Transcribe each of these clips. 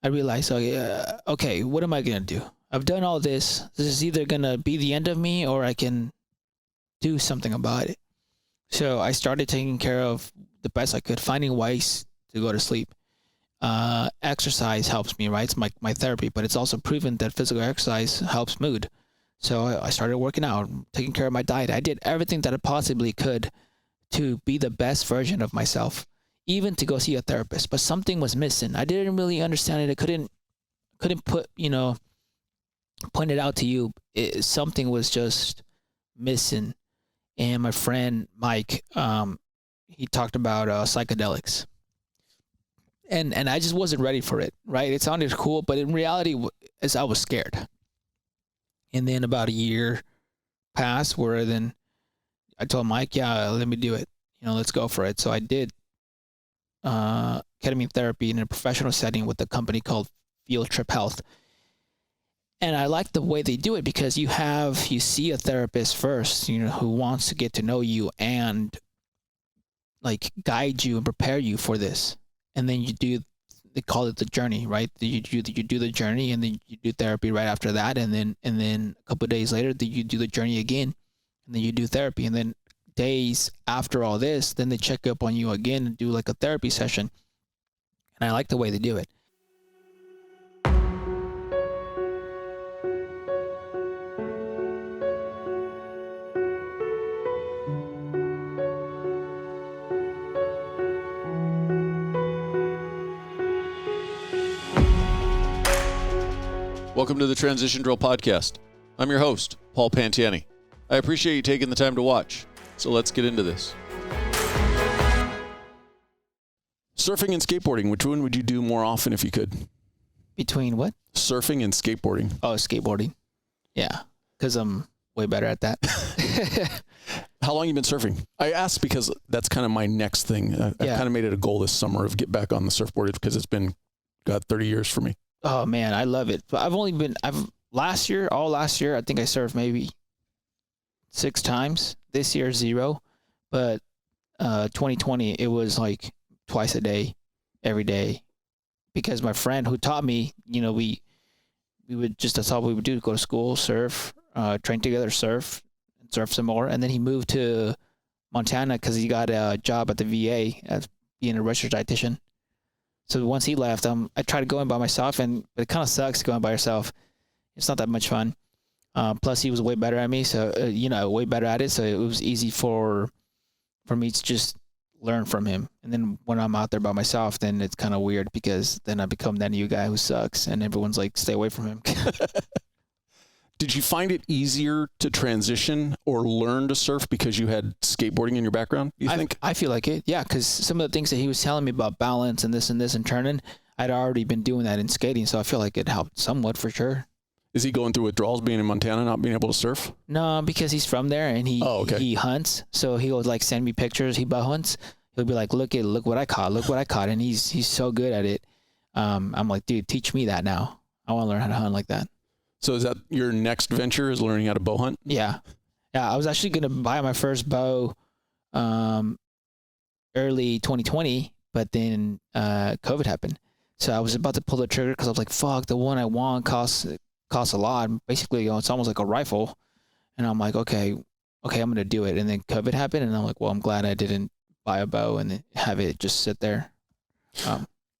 I realized, okay, what am I gonna do? I've done all this. This is either gonna be the end of me, or I can do something about it. So I started taking care of the best I could, finding ways to go to sleep. Exercise helps me, right? It's my therapy, but it's also proven that physical exercise helps mood. So I started working out, taking care of my diet. I did everything that I possibly could to be the best version of myself, even to go see a therapist. But something was missing. I didn't really understand it. I couldn't put, point it out to you. Something was just missing. And my friend Mike, he talked about psychedelics. And I just wasn't ready for it, right? It sounded cool, but in reality, I was scared. And then about a year passed where then I told Mike, yeah, let me do it. Let's go for it. So I did ketamine therapy in a professional setting with a company called Field Trip Health. And I like the way they do it because you see a therapist first, who wants to get to know you and like guide you and prepare you for this. And then they call it the journey, right? You do the journey, and then you do therapy right after that. And then a couple of days later, you do the journey again, and then you do therapy. And then days after all this, then they check up on you again and do like a therapy session. And I like the way they do it. Welcome to the Transition Drill Podcast. I'm your host, Paul Pantiani. I appreciate you taking the time to watch, so let's get into this. Surfing and skateboarding, which one would you do more often if you could? Between what? Surfing and skateboarding. Oh, skateboarding. Yeah, because I'm way better at that. How long have you been surfing? I asked because that's kind of my next thing. I've kind of made it a goal this summer of get back on the surfboard because it's been, 30 years for me. Oh man, I love it. But all last year, I think I surfed maybe 6 times. This year, 0. But 2020, it was like twice a day, every day. Because my friend who taught me, we would just, that's all we would do, go to school, surf, train together, surf some more. And then he moved to Montana because he got a job at the VA as being a registered dietitian. So once he left, I tried to go in by myself, and it kind of sucks going by yourself. It's not that much fun. Plus, he was way better at me, so way better at it. So it was easy for me to just learn from him. And then when I'm out there by myself, then it's kind of weird because then I become that new guy who sucks, and everyone's like, "Stay away from him." Did you find it easier to transition or learn to surf because you had skateboarding in your background, you think? I feel like it, yeah, because some of the things that he was telling me about balance and this and turning, I'd already been doing that in skating, so I feel like it helped somewhat for sure. Is he going through withdrawals being in Montana, not being able to surf? No, because he's from there, and he hunts, so he would like send me pictures. He bow hunts. He'll be like, look what I caught, and he's so good at it. I'm like, dude, teach me that now. I want to learn how to hunt like that. So is that your next venture, is learning how to bow hunt? Yeah. I was actually going to buy my first bow early 2020, but then COVID happened. So I was about to pull the trigger because I was like, fuck, the one I want costs a lot. Basically, it's almost like a rifle. And I'm like, okay, I'm going to do it. And then COVID happened, and I'm like, well, I'm glad I didn't buy a bow and have it just sit there.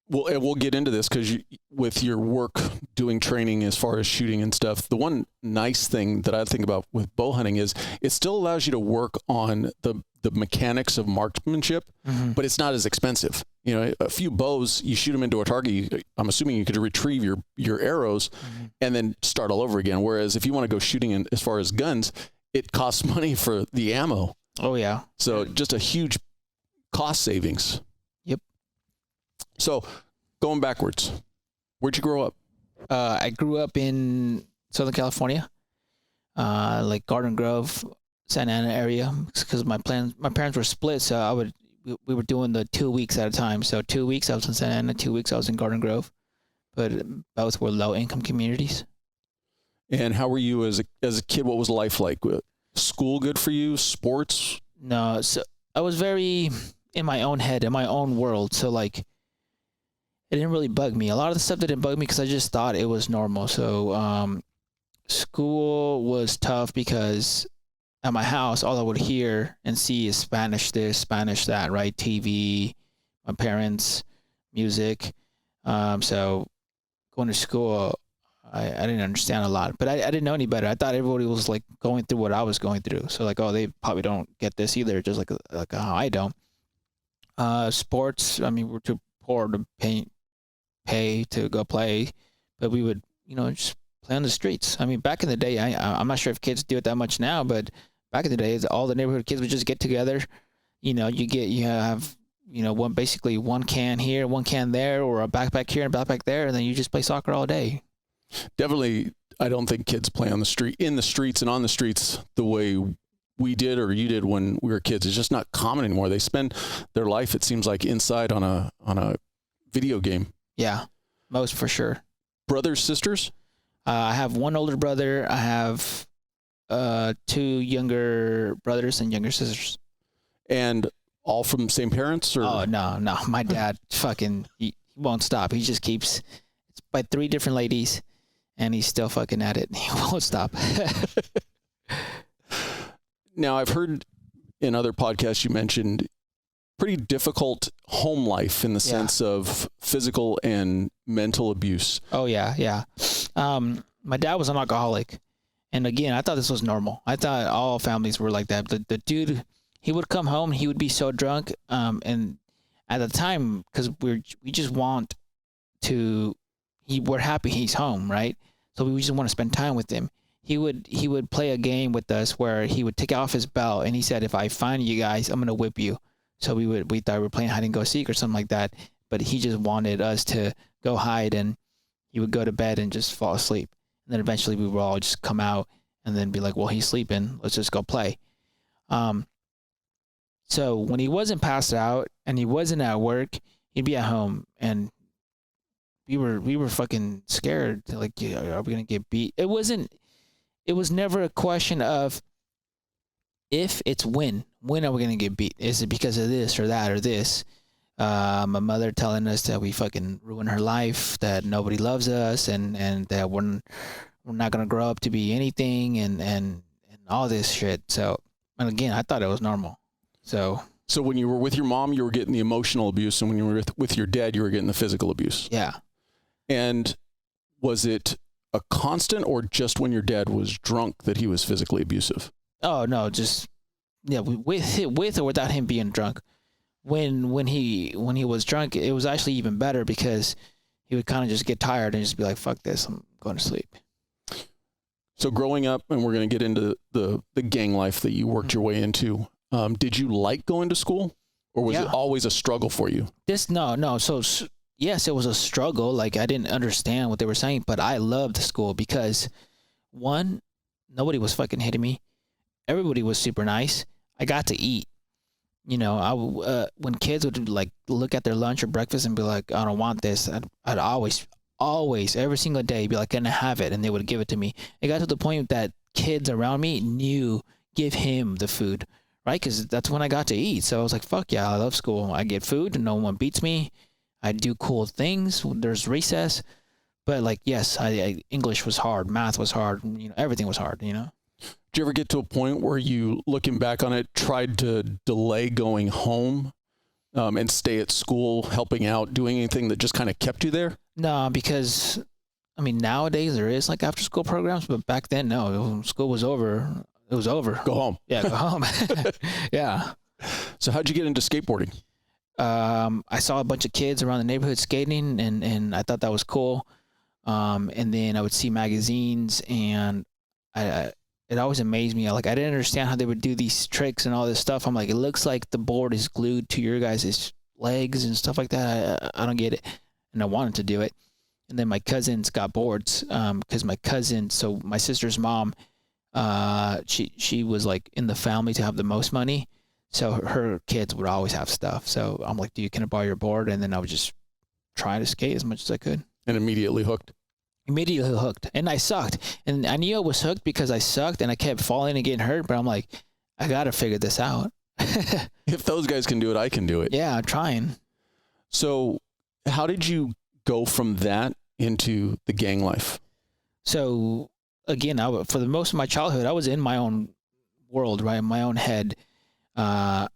Well, and we'll get into this because with your work doing training as far as shooting and stuff, the one nice thing that I think about with bow hunting is it still allows you to work on the mechanics of marksmanship, but it's not as expensive. A few bows, you shoot them into a target, I'm assuming you could retrieve your arrows and then start all over again. Whereas if you want to go shooting as far as guns, it costs money for the ammo. Oh, yeah. So just a huge cost savings. Yep. So going backwards, where'd you grow up? I grew up in Southern California, like Garden Grove, Santa Ana area, because my parents were split. So we were doing the 2 weeks at a time. So 2 weeks I was in Santa Ana, 2 weeks I was in Garden Grove, but both were low income communities. And how were you as a kid? What was life like? School good for you? Sports? No, so I was very in my own head, in my own world. So like, it didn't really bug me. A lot of the stuff didn't bug me because I just thought it was normal. So school was tough because at my house, all I would hear and see is Spanish this, Spanish that, right? TV, my parents, music. So going to school, I didn't understand a lot, but I didn't know any better. I thought everybody was like going through what I was going through. So like, oh, they probably don't get this either, just like how I don't. Sports, I mean, we're too poor to pay to go play, but we would, just play on the streets. I mean, back in the day, I'm not sure if kids do it that much now, but back in the day, all the neighborhood kids would just get together. You have basically one can here, one can there, or a backpack here and a backpack there, and then you just play soccer all day. Definitely, I don't think kids play in the streets and on the streets the way we did or you did when we were kids. It's just not common anymore. They spend their life, it seems like, inside on a video game. Yeah, most for sure. Brothers, sisters? I have one older brother. I have 2 younger brothers and younger sisters. And all from the same parents? Or? Oh, no. My dad fucking, he won't stop. He just keeps, it's by 3 different ladies, and he's still fucking at it. He won't stop. Now, I've heard in other podcasts you mentioned pretty difficult home life in the sense of physical and mental abuse. Oh, yeah. My dad was an alcoholic. And again, I thought this was normal. I thought all families were like that. The dude, he would come home, he would be so drunk. And at the time, because we just want to, we're happy he's home, right? So we just want to spend time with him. He would play a game with us where he would take off his belt and he said, if I find you guys, I'm going to whip you. So we thought we were playing hide and go seek or something like that. But he just wanted us to go hide, and he would go to bed and just fall asleep. And then eventually we would all just come out and then be like, well, he's sleeping. Let's just go play. So when he wasn't passed out and he wasn't at work, he'd be at home, and we were fucking scared. Like, are we going to get beat? It was never a question of if, it's when. When are we going to get beat? Is it because of this or that or this? My mother telling us that we fucking ruined her life, that nobody loves us, and that we're not going to grow up to be anything, and all this shit. So, and again, I thought it was normal. So when you were with your mom, you were getting the emotional abuse, and when you were with your dad, you were getting the physical abuse. Yeah. And was it a constant, or just when your dad was drunk that he was physically abusive? Oh, no, just, yeah, with or without him being drunk. When he was drunk, it was actually even better because he would kind of just get tired and just be like, fuck this, I'm going to sleep. So growing up, and we're going to get into the gang life that you worked your way into, did you like going to school, or was it always a struggle for you? No. So yes, it was a struggle. Like, I didn't understand what they were saying, but I loved school because, one, nobody was fucking hitting me. Everybody was super nice. I got to eat. When kids would like look at their lunch or breakfast and be like, I don't want this, I'd always, every single day be like, can I have it? And they would give it to me. It got to the point that kids around me knew, give him the food, right? Because that's when I got to eat. So I was like, fuck yeah, I love school. I get food and no one beats me. I do cool things. There's recess. But like, yes, English was hard. Math was hard. Everything was hard, Did you ever get to a point where you, looking back on it, tried to delay going home and stay at school, helping out, doing anything that just kind of kept you there? No, because, nowadays there is like after school programs, but back then, no. School was over. It was over. Go home. Yeah, go home. Yeah. So how'd you get into skateboarding? I saw a bunch of kids around the neighborhood skating, and I thought that was cool. And then I would see magazines, and it always amazed me. Like, I didn't understand how they would do these tricks and all this stuff. I'm like, it looks like the board is glued to your guys' legs and stuff like that. I don't get it. And I wanted to do it. And then my cousins got boards, because my cousin, so my sister's mom, she was like in the family to have the most money. So her kids would always have stuff. So I'm like, can I borrow your board? And then I would just try to skate as much as I could. And immediately hooked. And I sucked, and I knew I was hooked because I sucked and I kept falling and getting hurt, but I'm like, I gotta figure this out. If those guys can do it, I can do it. Yeah, I'm trying. So how did you go from that into the gang life? So again, for the most of my childhood, I was in my own world, right? In my own head. I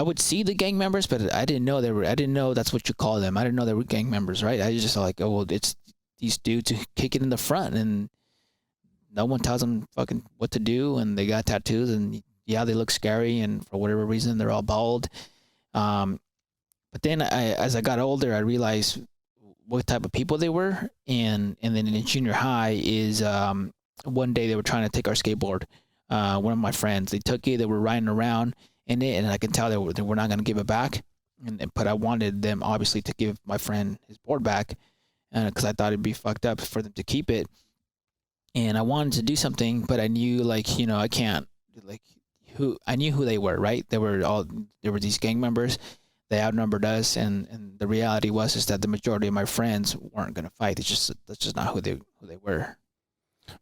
would see the gang members, but I didn't know I didn't know that's what you call them. I didn't know they were gang members, right? I just like, oh, well, it's these dudes who kick it in the front and no one tells them fucking what to do. And they got tattoos and yeah, they look scary. And for whatever reason, they're all bald. But then as I got older, I realized what type of people they were. And then in junior high is, one day they were trying to take our skateboard. One of my friends, they took it, they were riding around in it, and I could tell they were not going to give it back. But I wanted them obviously to give my friend his board back, because I thought it'd be fucked up for them to keep it. And I wanted to do something, but I knew I can't, I knew who they were, right? They were these gang members. They outnumbered us, and the reality was that the majority of my friends weren't going to fight. That's just not who they were.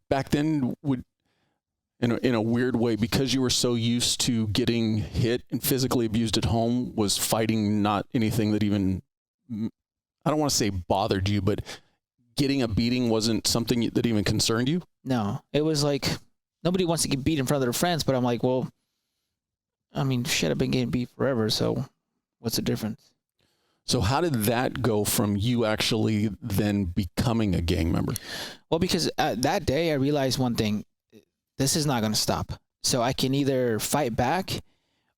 Back then, in a weird way, because you were so used to getting hit and physically abused at home, was fighting not anything that even, I don't want to say bothered you, but getting a beating wasn't something that even concerned you? No, it was like nobody wants to get beat in front of their friends, but I'm like, well, I mean, shit, I've been getting beat forever, so what's the difference? So how did that go from you actually then becoming a gang member? Well, because that day I realized one thing, this is not going to stop. So I can either fight back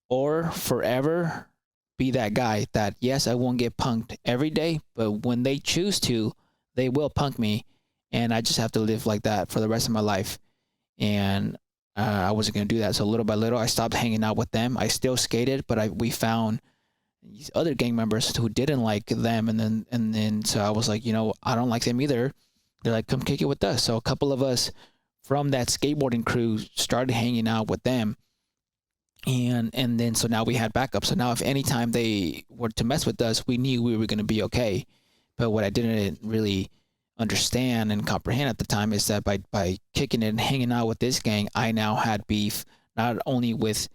or forever be that guy that, yes, I won't get punked every day, but when they choose to, they will punk me. And I just have to live like that for the rest of my life. And I wasn't going to do that. So little by little, I stopped hanging out with them. I still skated, but we found these other gang members who didn't like them. And then so I was like, I don't like them either. They're like, come kick it with us. So a couple of us from that skateboarding crew started hanging out with them. And then so now we had backup. So now if anytime they were to mess with us, we knew we were going to be okay. But what I didn't really understand and comprehend at the time is that by kicking it and hanging out with this gang, I now had beef not only with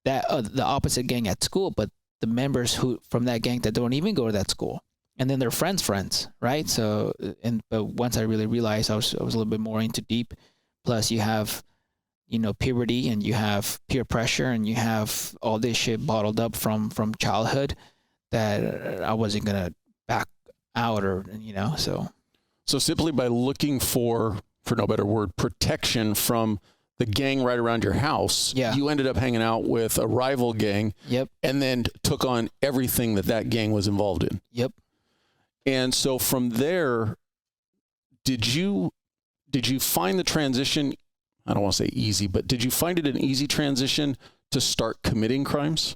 that the opposite gang at school, but the members who from that gang that don't even go to that school. And then they're friends, right? So, but once I really realized I was a little bit more into deep. Plus, you have, puberty, and you have peer pressure, and you have all this shit bottled up from childhood that I wasn't gonna back out, or so. So simply by looking for no better word, protection from the gang right around your house, you ended up hanging out with a rival gang. Yep. And then took on everything that gang was involved in. Yep. And so from there, did you find the transition, I don't want to say easy, but did you find it an easy transition to start committing crimes?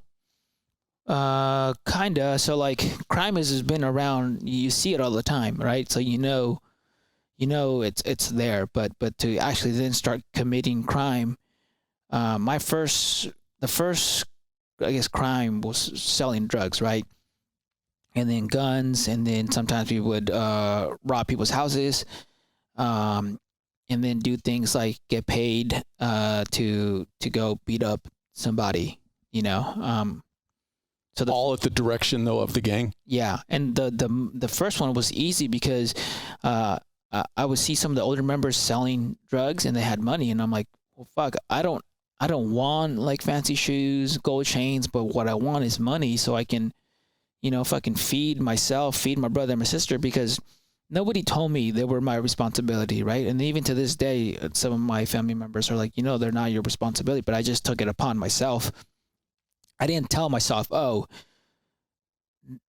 Kinda. So like crime has been around, you see it all the time, right? So it's there, but to actually then start committing crime, the first I guess crime was selling drugs, right? And then guns, and then sometimes we would rob people's houses, and then do things like get paid to go beat up somebody, So all at the direction though of the gang. Yeah, and the first one was easy because I would see some of the older members selling drugs and they had money, and I'm like, well, fuck, I don't want like fancy shoes, gold chains, but what I want is money so I can, fucking feed myself, feed my brother and my sister, because nobody told me they were my responsibility, right? And even to this day, some of my family members are like, they're not your responsibility, but I just took it upon myself. I didn't tell myself, oh,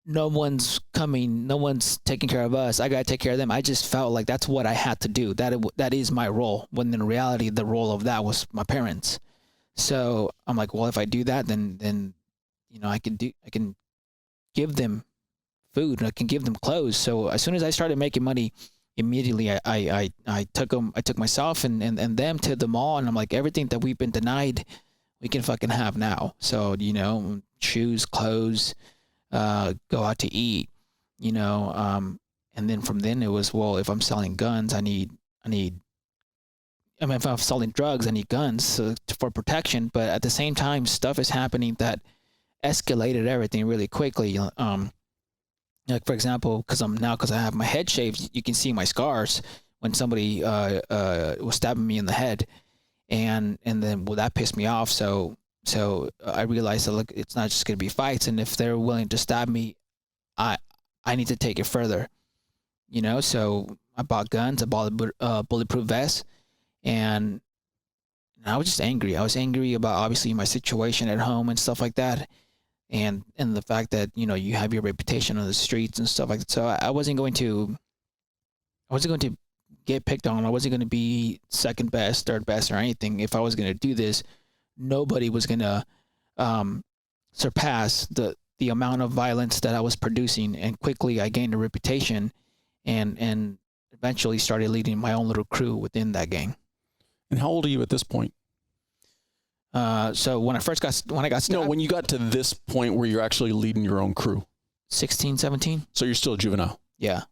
no one's coming, no one's taking care of us, I gotta take care of them. I just felt like that's what I had to do. That is my role, when in reality, the role of that was my parents. So I'm like, well, if I do that, then I can give them food, and I can give them clothes. So as soon as I started making money, immediately I took myself and them to the mall, and I'm like, everything that we've been denied, we can fucking have now. So, shoes, clothes, go out to eat, and then from then it was, well, if I'm selling guns, if I'm selling drugs, I need guns for protection. But at the same time, stuff is happening that escalated everything really quickly. Like, for example, because I have my head shaved, you can see my scars when somebody was stabbing me in the head, and then well, that pissed me off. So I realized that, look, it's not just gonna be fights, and if they're willing to stab me, I need to take it further, you know. So I bought guns, I bought a bulletproof vest, and I was just angry. I was angry about obviously my situation at home and stuff like that. And the fact that, you know, you have your reputation on the streets and stuff like that. So I wasn't going to get picked on. I wasn't going to be second best, third best, or anything. If I was going to do this, nobody was going to surpass the amount of violence that I was producing. And quickly I gained a reputation, and eventually started leading my own little crew within that gang. And how old are you at this point? So when I got stabbed, No, when you got to this point where you're actually leading your own crew. 16, 17. So you're still a juvenile. Yeah.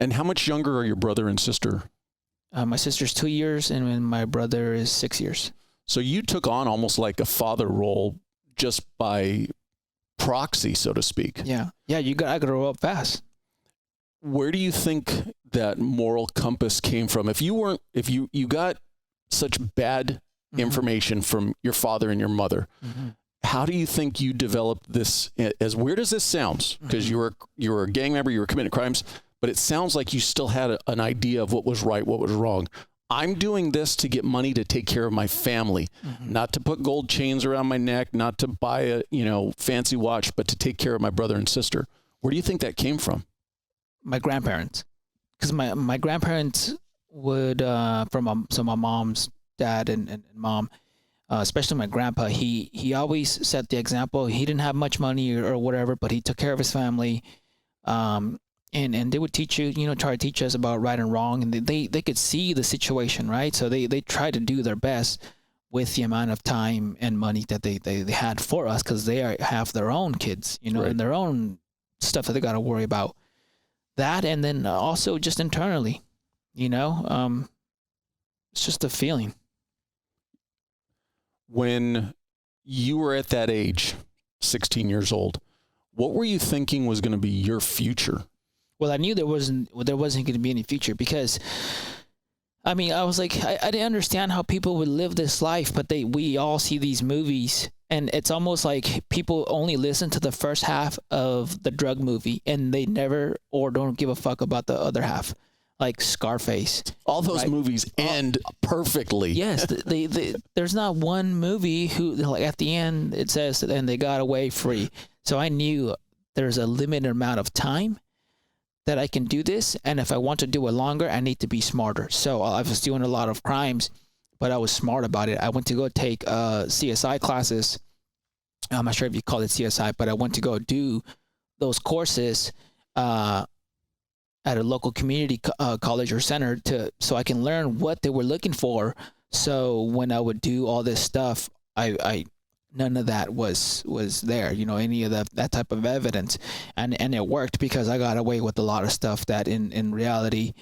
And how much younger are your brother and sister? My sister's 2 years, and my brother is 6 years. So you took on almost like a father role just by proxy, so to speak. Yeah. Yeah. I got to grow up fast. Where do you think that moral compass came from? If you got such bad information from your father and your mother, how do you think you developed this? As weird as this sounds, because you were a gang member, you were committing crimes, but it sounds like you still had an idea of what was right, what was wrong. I'm doing this to get money to take care of my family, not to put gold chains around my neck, not to buy a fancy watch, but to take care of my brother and sister. Where do you think that came from? My grandparents, because my grandparents would so my mom's dad and mom, especially my grandpa, he always set the example. He didn't have much money or whatever, but he took care of his family. And they would teach you, try to teach us about right and wrong, and they could see the situation, right? So they try to do their best with the amount of time and money that they had for us, because they have their own kids, Right. and their own stuff that they got to worry about. That, and then also just internally, it's just a feeling. When you were at that age, 16 years old, what were you thinking was going to be your future? Well, I knew there wasn't going to be any future, because I was like, I didn't understand how people would live this life, but we all see these movies, and it's almost like people only listen to the first half of the drug movie, and they never or don't give a fuck about the other half. Like Scarface. All those movies end perfectly. Yes, there's not one movie who, like, at the end it says, and they got away free. So I knew there's a limited amount of time that I can do this, and if I want to do it longer, I need to be smarter. So I was doing a lot of crimes, but I was smart about it. I went to go take CSI classes. I'm not sure if you call it CSI, but I went to go do those courses at a local community college or center so I can learn what they were looking for. So when I would do all this stuff, I none of that was there, any of that type of evidence, and it worked, because I got away with a lot of stuff that in reality,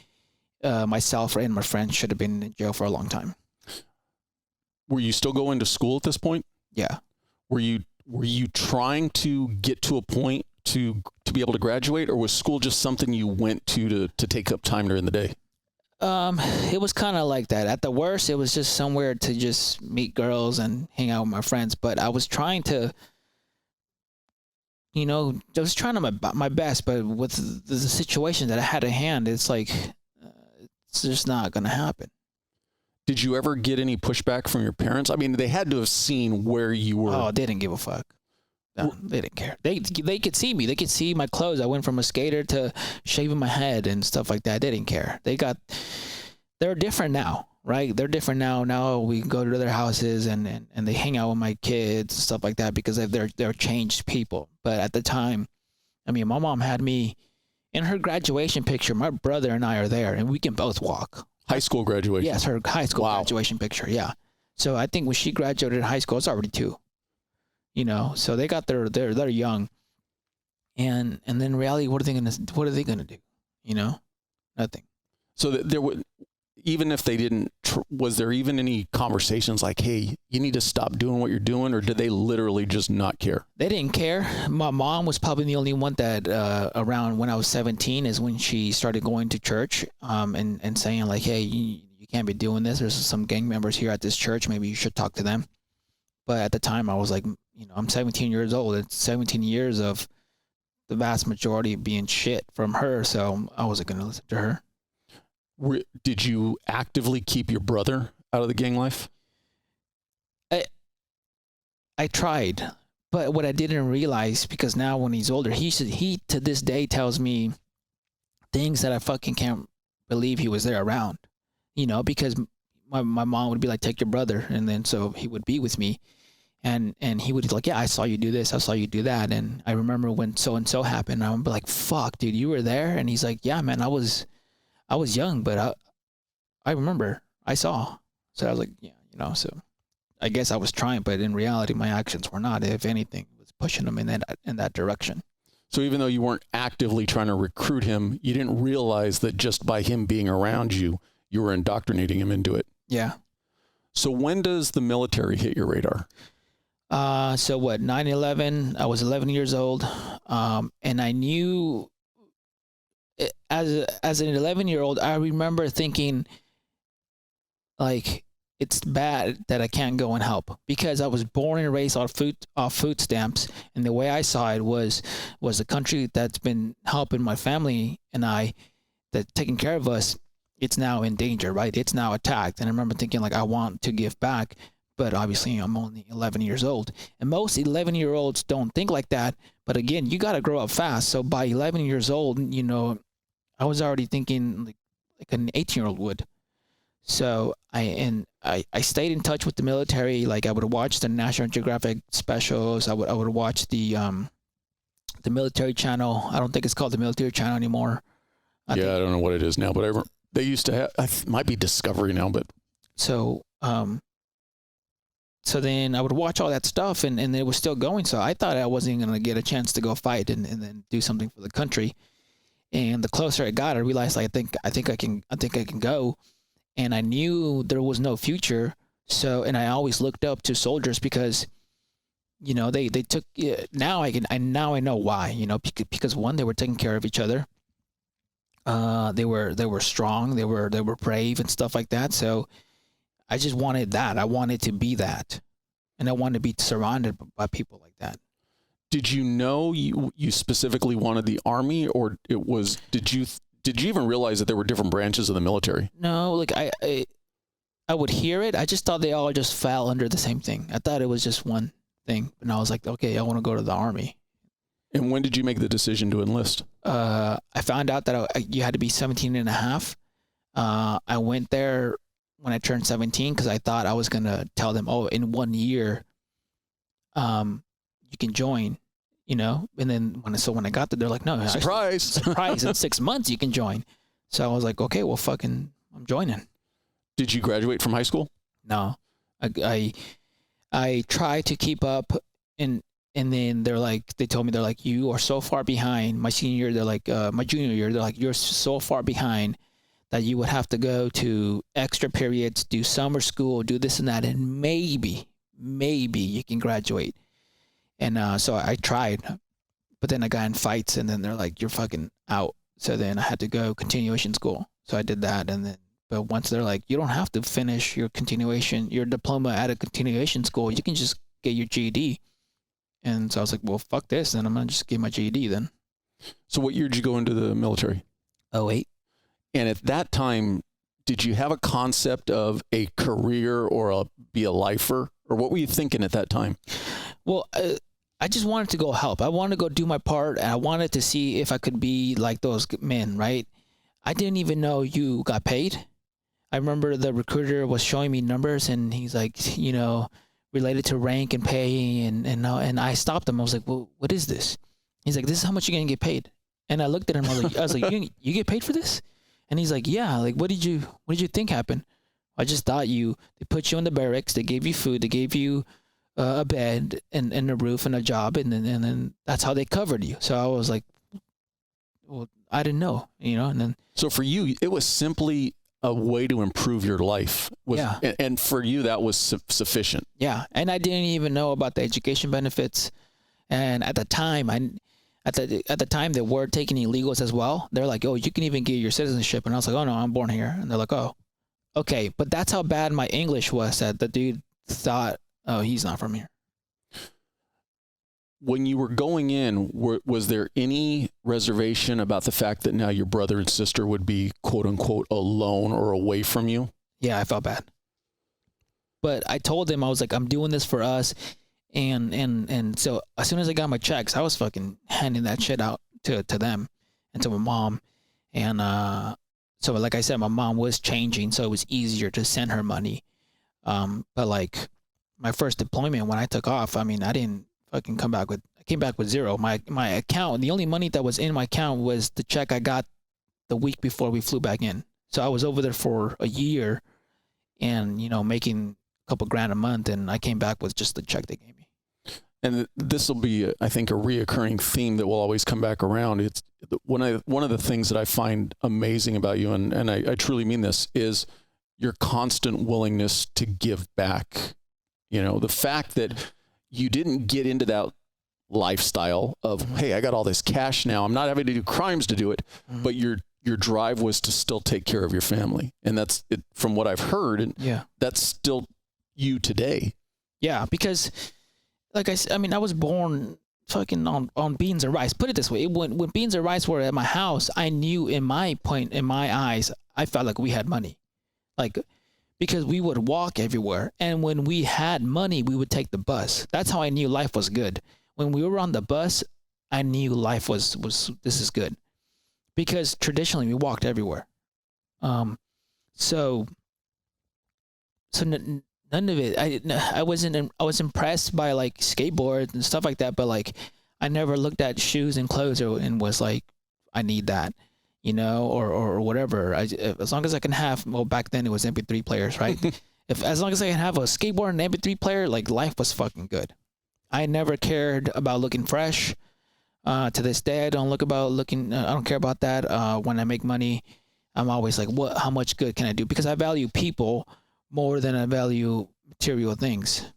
myself and my friends should have been in jail for a long time. Were you still going to school at this point? Yeah. Were you trying to get to a point to be able to graduate, or was school just something you went to take up time during the day? It was kind of like that. At the worst, it was just somewhere to just meet girls and hang out with my friends. But I was trying to, I was trying my best. But with the situation that I had at hand, it's like, it's just not going to happen. Did you ever get any pushback from your parents? I mean, they had to have seen where you were. Oh, they didn't give a fuck. No, they didn't care. They could see me. They could see my clothes. I went from a skater to shaving my head and stuff like that. They didn't care. They're different now, right? They're different now. Now we go to their houses and they hang out with my kids and stuff like that, because they're changed people. But at the time, my mom had me in her graduation picture. My brother and I are there, and we can both walk. High school graduation. Yes, her high school graduation picture. Yeah. So I think when she graduated high school, it's already 2. So they got they're young, and then in reality, what are they gonna do? Nothing. So even if they didn't, was there even any conversations like, hey, you need to stop doing what you're doing, or did they literally just not care? They didn't care. My mom was probably the only one that around when I was 17 is when she started going to church and saying like, hey, you can't be doing this. There's some gang members here at this church. Maybe you should talk to them. But at the time I was like, I'm 17 years old. It's 17 years of the vast majority being shit from her. So I wasn't going to listen to her. Did you actively keep your brother out of the gang life? I tried, but what I didn't realize, because now when he's older, he to this day tells me things that I fucking can't believe he was there around, because my mom would be like, take your brother. And then, so he would be with me and he would be like, yeah, I saw you do this. I saw you do that. And I remember when so-and-so happened, I would be like, fuck, dude, you were there? And he's like, yeah, man, I was young, but I remember, I saw. So I was like, yeah, so I guess I was trying, but in reality, my actions were not. If anything, it was pushing him in that direction. So even though you weren't actively trying to recruit him, you didn't realize that just by him being around you, you were indoctrinating him into it. Yeah. So when does the military hit your radar? So what, 9/11, I was 11 years old. And I knew as an 11-year-old, I remember thinking like, it's bad that I can't go and help, because I was born and raised off food stamps. And the way I saw it was the country that's been helping my family and that taking care of us, it's now in danger, right? It's now attacked. And I remember thinking like, I want to give back, but obviously I'm only 11 years old. And most 11-year-olds don't think like that. But again, you got to grow up fast. So by 11 years old, I was already thinking like an 18-year-old would. So I stayed in touch with the military. Like I would watch the National Geographic specials. I would watch the military channel. I don't think it's called the military channel anymore. I don't know what it is now, but they used to have, it might be Discovery now, but. So then I would watch all that stuff and it was still going. So I thought I wasn't going to get a chance to go fight and then do something for the country. And the closer I got, I realized like, I think I can go. And I knew there was no future. So, and I always looked up to soldiers because, they took, now I know why, because one, they were taking care of each other. They were strong, they were brave and stuff like that. So I just wanted that. I wanted to be that. And I wanted to be surrounded by people like that. Did you know you specifically wanted the Army, or did you even realize that there were different branches of the military? No, like I would hear it. I just thought they all just fell under the same thing. I thought it was just one thing. And I was like, okay, I want to go to the Army. And when did you make the decision to enlist? I found out that you had to be 17 and a half. I went there when I turned 17 because I thought I was going to tell them, oh, in 1 year, you can join. And then when I got there, they're like, no, surprise, in 6 months you can join. So I was like, okay, well, fucking, I'm joining. Did you graduate from high school? No, I tried to keep up, and then they told me, they're like, you are so far behind. My senior year, they're like, my junior year, they're like, you're so far behind that you would have to go to extra periods, do summer school, do this and that, and maybe you can graduate. And so I tried, but then I got in fights, and then they're like, you're fucking out. So then I had to go continuation school. So I did that. But once they're like, you don't have to finish your diploma at a continuation school. You can just get your GED. And so I was like, well, fuck this. Then I'm going to just get my GED then. So what year did you go into the military? 2008. And at that time, did you have a concept of a career or be a lifer? Or what were you thinking at that time? Well, I just wanted to go help. I wanted to go do my part, and I wanted to see if I could be like those men, right? I didn't even know you got paid. I remember the recruiter was showing me numbers, and he's like, related to rank and pay, and I stopped him. I was like, well, what is this? He's like, this is how much you're going to get paid. And I looked at him, I was like, you get paid for this? And he's like, yeah. Like, what did you think happened? I just thought they put you in the barracks, they gave you food, they gave you a bed and a roof and a job, and then that's how they covered you. So I was like, well, I didn't know, and then. So for you, it was simply a way to improve your life. And for you, that was sufficient. Yeah. And I didn't even know about the education benefits. And at the time, at the time they were taking illegals as well. They're like, oh, you can even get your citizenship. And I was like, oh no, I'm born here. And they're like, oh, okay. But that's how bad my English was that the dude thought, oh, he's not from here. When you were going in, was there any reservation about the fact that now your brother and sister would be quote unquote alone or away from you? Yeah, I felt bad. But I told them, I was like, I'm doing this for us. And so as soon as I got my checks, I was fucking handing that shit out to them and to my mom. And so like I said, my mom was changing, so it was easier to send her money. But like my first deployment when I took off, I mean, I didn't fucking I came back with zero. My account, the only money that was in my account was the check I got the week before we flew back in. So I was over there for a year and, you know, making a couple grand a month, and I came back with just the check they gave me. And this will be, I think, a reoccurring theme that will always come back around. It's one of the things that I find amazing about you, and I truly mean this, is your constant willingness to give back. You know, the fact that you didn't get into that lifestyle of, hey, I got all this cash now, I'm not having to do crimes to do it, but your drive was to still take care of your family. And that's it, from what I've heard, and that's still you today. Yeah, because like I mean, I was born fucking on beans and rice. Put it this way, when beans and rice were at my house, I knew in my eyes, I felt like we had money. Like, because we would walk everywhere. And when we had money, we would take the bus. That's how I knew life was good. When we were on the bus, I knew life was this is good. Because traditionally we walked everywhere. So none of it, I was impressed by like skateboards and stuff like that, but like I never looked at shoes and clothes and was like, I need that. You know, or whatever. As long as I can have, well, back then it was MP3 players, right? As long as I can have a skateboard and an MP3 player, like life was fucking good. I never cared about looking fresh. To this day, I don't care about that. When I make money, I'm always like, how much good can I do? Because I value people more than I value material things.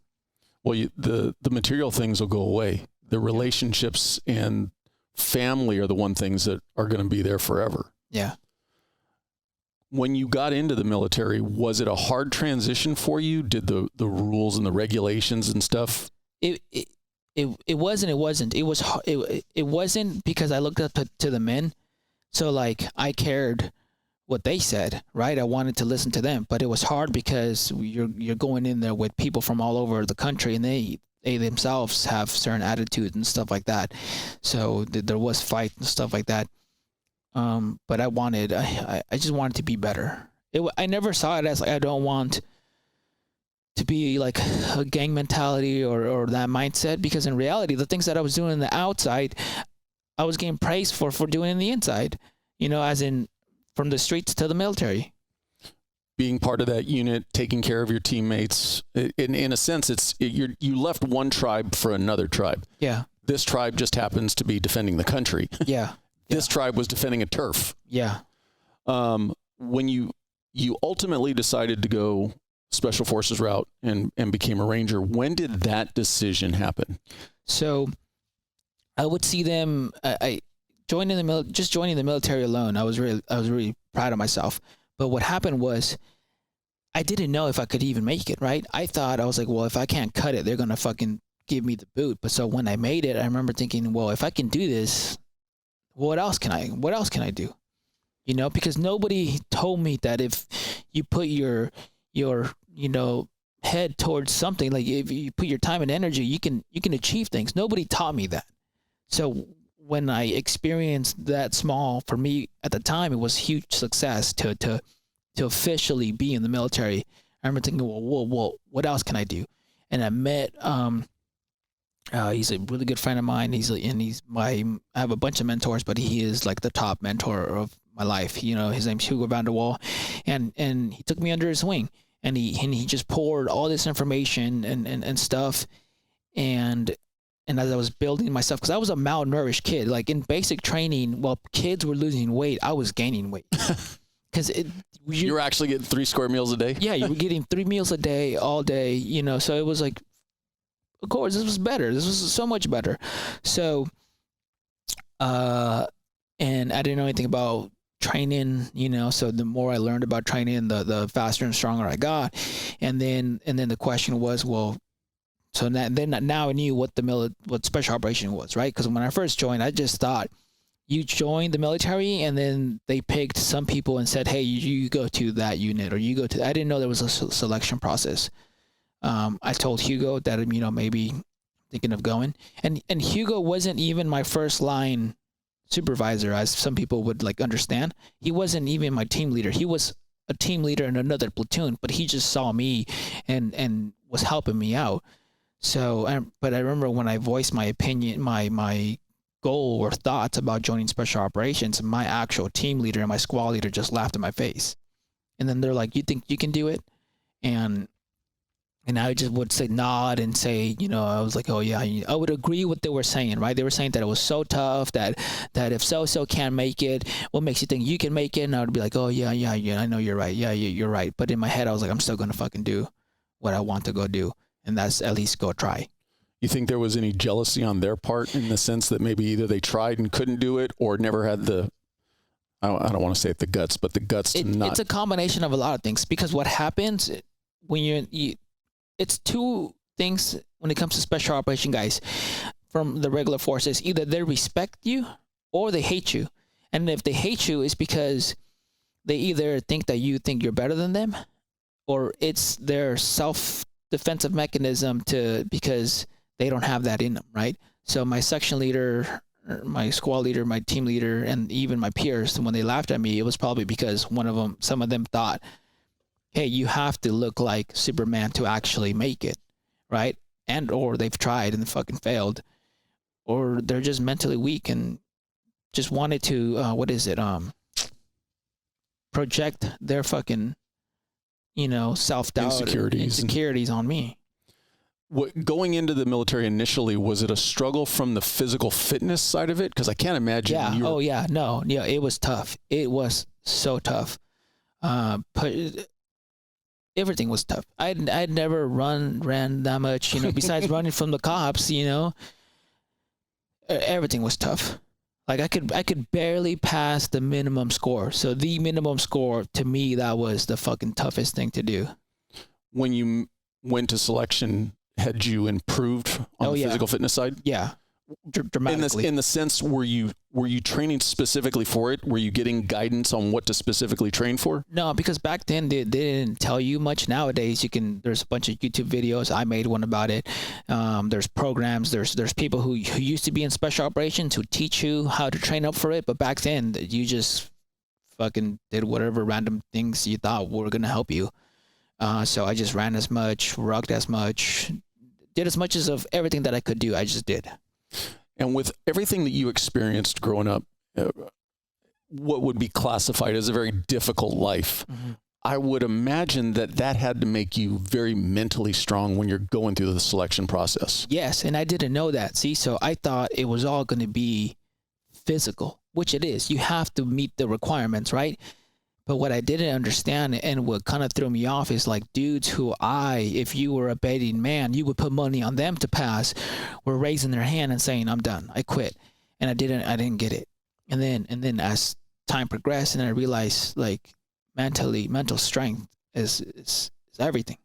Well, the material things will go away. The relationships and family are the one things that are going to be there forever. Yeah. When you got into the military, was it a hard transition for you? Did the rules and the regulations and stuff? It was and it wasn't. It wasn't because I looked up to the men. So like I cared what they said, right? I wanted to listen to them, but it was hard because you're going in there with people from all over the country, and they themselves have certain attitudes and stuff like that. So there was fight and stuff like that. But I just wanted to be better. I never saw it as like, I don't want to be like a gang mentality or that mindset, because in reality, the things that I was doing on the outside, I was getting praised for doing in the inside, you know, as in from the streets to the military. Being part of that unit, taking care of your teammates. In a sense, you left one tribe for another tribe. Yeah. This tribe just happens to be defending the country. Yeah. This tribe was defending a turf. Yeah. When you ultimately decided to go special forces route and became a Ranger, when did that decision happen? So I would see them, I joining the military alone, I was really proud of myself. But what happened was, I didn't know if I could even make it, right? I was like, well, if I can't cut it, they're going to fucking give me the boot. But so when I made it, I remember thinking, well, if I can do this, what else can I do? You know, because nobody told me that if you put your you know, head towards something, like if you put your time and energy, you can achieve things. Nobody taught me that. So when I experienced that small, for me at the time, it was huge success to officially be in the military. I remember thinking, well, what else can I do? And I met, he's a really good friend of mine. I have a bunch of mentors, but he is like the top mentor of my life. You know, his name's Hugo van der Wal, and he took me under his wing, and he just poured all this information and stuff. And as I was building myself, because I was a malnourished kid, like in basic training, while kids were losing weight, I was gaining weight. because you're actually getting 3 square meals a day. Yeah, you were getting 3 meals a day, all day, you know. So it was like, of course, this was better. This was so much better. So, and I didn't know anything about training, you know. So the more I learned about training, the faster and stronger I got. And then the question was, well, so now I knew what what special operation was, right? Because when I first joined, I just thought you joined the military and then they picked some people and said, hey, you go to that unit, or you go to. I didn't know there was a selection process. I told Hugo that, you know, maybe thinking of going, and Hugo wasn't even my first line supervisor, as some people would like understand. He wasn't even my team leader. He was a team leader in another platoon, but he just saw me and was helping me out. So, but I remember when I voiced my opinion, my goal or thoughts about joining special operations, my actual team leader and my squad leader just laughed in my face. And then they're like, you think you can do it? And I just would say nod and say, you know, I was like, oh yeah, I would agree what they were saying, right? They were saying that it was so tough that if so can't make it, what makes you think you can make it? And I would be like, oh yeah, I know you're right. Yeah, you're right. But in my head, I was like, I'm still going to fucking do what I want to go do. And that's at least go try. You think there was any jealousy on their part in the sense that maybe either they tried and couldn't do it, or never had the, I don't want to say the guts, but the guts to not. It's a combination of a lot of things, because what happens when it's 2 things when it comes to special operation guys from the regular forces. Either they respect you or they hate you. And if they hate you, it's because they either think that you think you're better than them, or it's their self-defensive mechanism because they don't have that in them, right? So my section leader, my squad leader, my team leader, and even my peers, when they laughed at me, it was probably because some of them thought, hey, you have to look like Superman to actually make it, right? And or they've tried and fucking failed, or they're just mentally weak and just wanted to project their fucking, you know, self-doubt, insecurities on me. Going into the military initially, was it a struggle from the physical fitness side of it? Because I can't imagine. Yeah. It was tough. It was so tough. Everything was tough. I'd never ran that much, you know, besides running from the cops, you know. Everything was tough. Like I could barely pass the minimum score. So the minimum score, to me, that was the fucking toughest thing to do. When you went to selection, had you improved on the physical fitness side? Yeah. Dramatically. In the sense, were you training specifically for it? Were you getting guidance on what to specifically train for? No, because back then they didn't tell you much. Nowadays, there's a bunch of YouTube videos. I made one about it. There's programs. There's people who used to be in special operations who teach you how to train up for it. But back then, you just fucking did whatever random things you thought were gonna help you. So I just ran as much, rucked as much, did as much of everything that I could do. I just did. And with everything that you experienced growing up, what would be classified as a very difficult life, mm-hmm. I would imagine that had to make you very mentally strong when you're going through the selection process. Yes, and I didn't know that. See, so I thought it was all going to be physical, which it is. You have to meet the requirements, right? But what I didn't understand and what kind of threw me off is like dudes who if you were a betting man, you would put money on them to pass, were raising their hand and saying, I'm done, I quit. And I didn't get it. And then as time progressed, and I realized like mental strength is everything.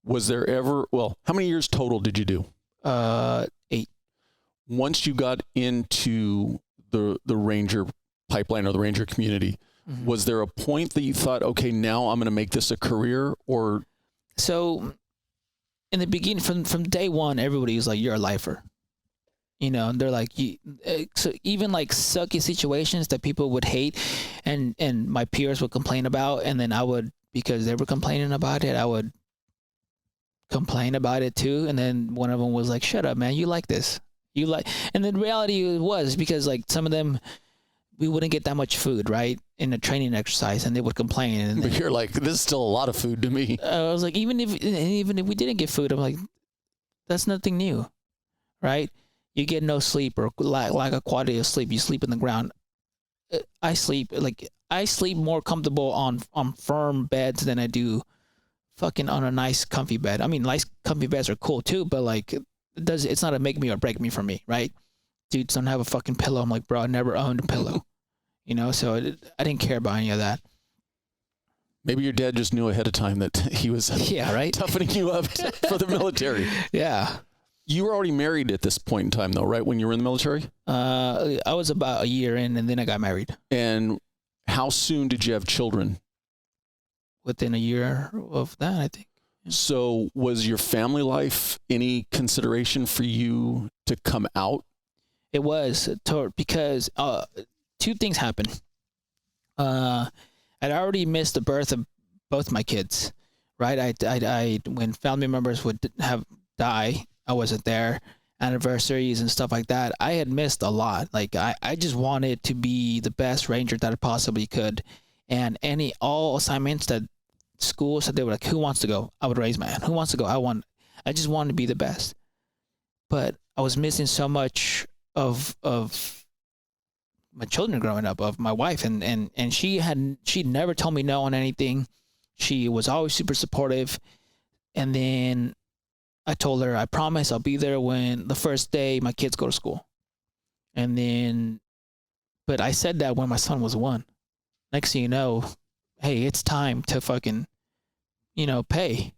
Was there ever, how many years total did you do? 8. Once you got into the Ranger pipeline or the Ranger community, mm-hmm. was there a point that you thought, okay, now I'm going to make this a career? Or so in the beginning, from day one, everybody was like, you're a lifer. You know, and they're like, so even like sucky situations that people would hate and my peers would complain about, and then I would, because they were complaining about it, I would complain about it too. And then one of them was like, shut up, man, you like this. And the reality was, because like some of them, we wouldn't get that much food, right, in a training exercise, and they would complain. And but you're like, this is still a lot of food to me. I was like, even if we didn't get food, I'm like, that's nothing new, right? You get no sleep or lack of quality of sleep. You sleep in the ground. I sleep, like, I sleep more comfortable on firm beds than I do fucking on a nice comfy bed. I mean, nice comfy beds are cool too, but like it's not a make me or break me for me, right? Dudes don't have a fucking pillow. I'm like, bro, I never owned a pillow, you know. So I didn't care about any of that. Maybe your dad just knew ahead of time that he was right, toughening you up for the military. Yeah. You were already married at this point in time, though, right? When you were in the military? I was about a year in, and then I got married. And how soon did you have children? Within a year of that, I think. Yeah. So was your family life any consideration for you to come out? It was because two things happened. I'd already missed the birth of both my kids, right? I when family members would die, I wasn't there. Anniversaries and stuff like that, I had missed a lot. Like I just wanted to be the best ranger that I possibly could, and all assignments that school said they were like, who wants to go? I would raise my hand. Who wants to go? I just wanted to be the best, but I was missing so much of my children growing up, of my wife, and she'd never told me no on anything. She was always super supportive, and then I told her, I promise I'll be there when the first day my kids go to school. And then, but I said that when my son was 1. Next thing you know, hey, it's time to fucking, pay,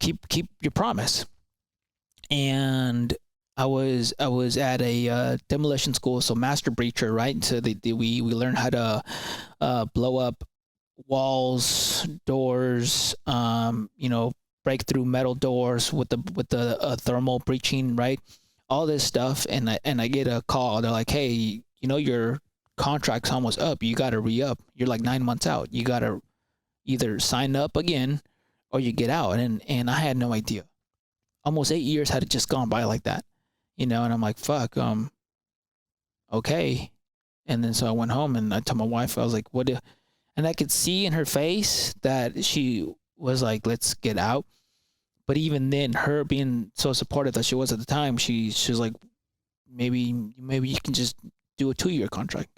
keep your promise. And I was at a demolition school, so master breacher, right? So we learned how to blow up walls, doors, break through metal doors with the thermal breaching, right? All this stuff, and I get a call. They're like, hey, your contract's almost up. You got to re-up. You're like 9 months out. You got to either sign up again or you get out. And I had no idea. Almost 8 years had just gone by like that, and I'm like, fuck, okay. And then so I went home and I told my wife, I was like, and I could see in her face that she was like, let's get out. But even then, her being so supportive that she was at the time, she was like, maybe you can just do a 2-year contract.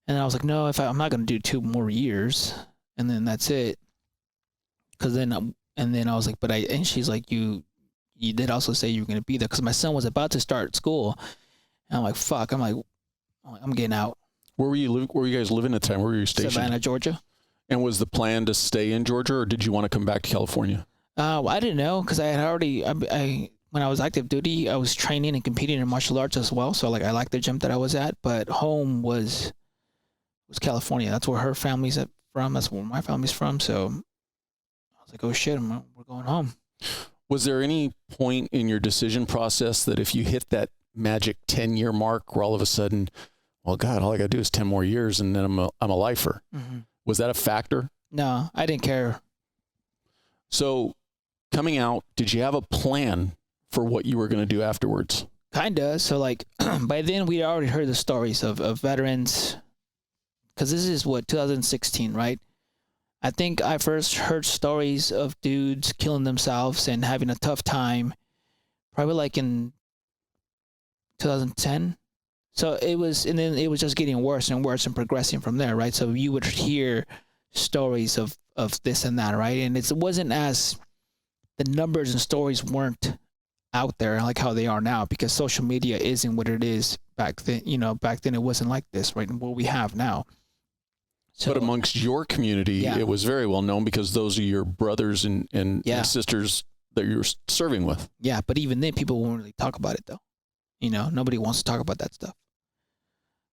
And I was like, no, I'm not going to do 2 more years, and then that's it. Because then I was like, and she's like, you did also say you were going to be there, because my son was about to start school, and I'm like, fuck, I'm getting out. Where were you guys living at the time? Where were you stationed? Savannah, Georgia. And was the plan to stay in Georgia, or did you want to come back to California? I didn't know, because I had already, when I was active duty, I was training and competing in martial arts as well. So like I liked the gym that I was at, but home was California. That's where her family's from. That's where my family's from. So I was like, oh shit, we're going home. Was there any point in your decision process that if you hit that magic 10-year mark, where all of a sudden, well, God, all I got to do is 10 more years and then I'm a lifer? Mm-hmm. Was that a factor? No, I didn't care. So coming out, did you have a plan for what you were going to do afterwards? Kinda. So like by then we'd already heard the stories of veterans, because this is 2016, right? I think I first heard stories of dudes killing themselves and having a tough time probably like in 2010. So it was just getting worse and worse and progressing from there, right? So you would hear stories of this and that, right? And it wasn't as, the numbers and stories weren't out there like how they are now, because social media isn't what it is back then. Back then it wasn't like this, right? And what we have now. So, but amongst your community, it was very well known, because those are your brothers and sisters that you're serving with. Yeah, but even then people won't really talk about it though. Nobody wants to talk about that stuff.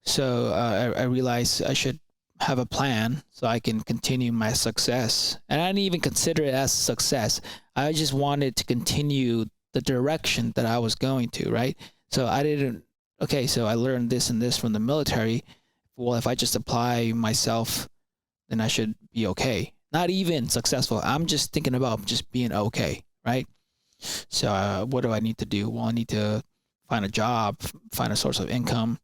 So I realized I should have a plan so I can continue my success. And I didn't even consider it as success. I just wanted to continue the direction that I was going to, right? So so I learned this and this from the military. Well, if I just apply myself, then I should be okay. Not even successful. I'm just thinking about just being okay, right? So what do I need to do? Well, I need to find a job, find a source of income.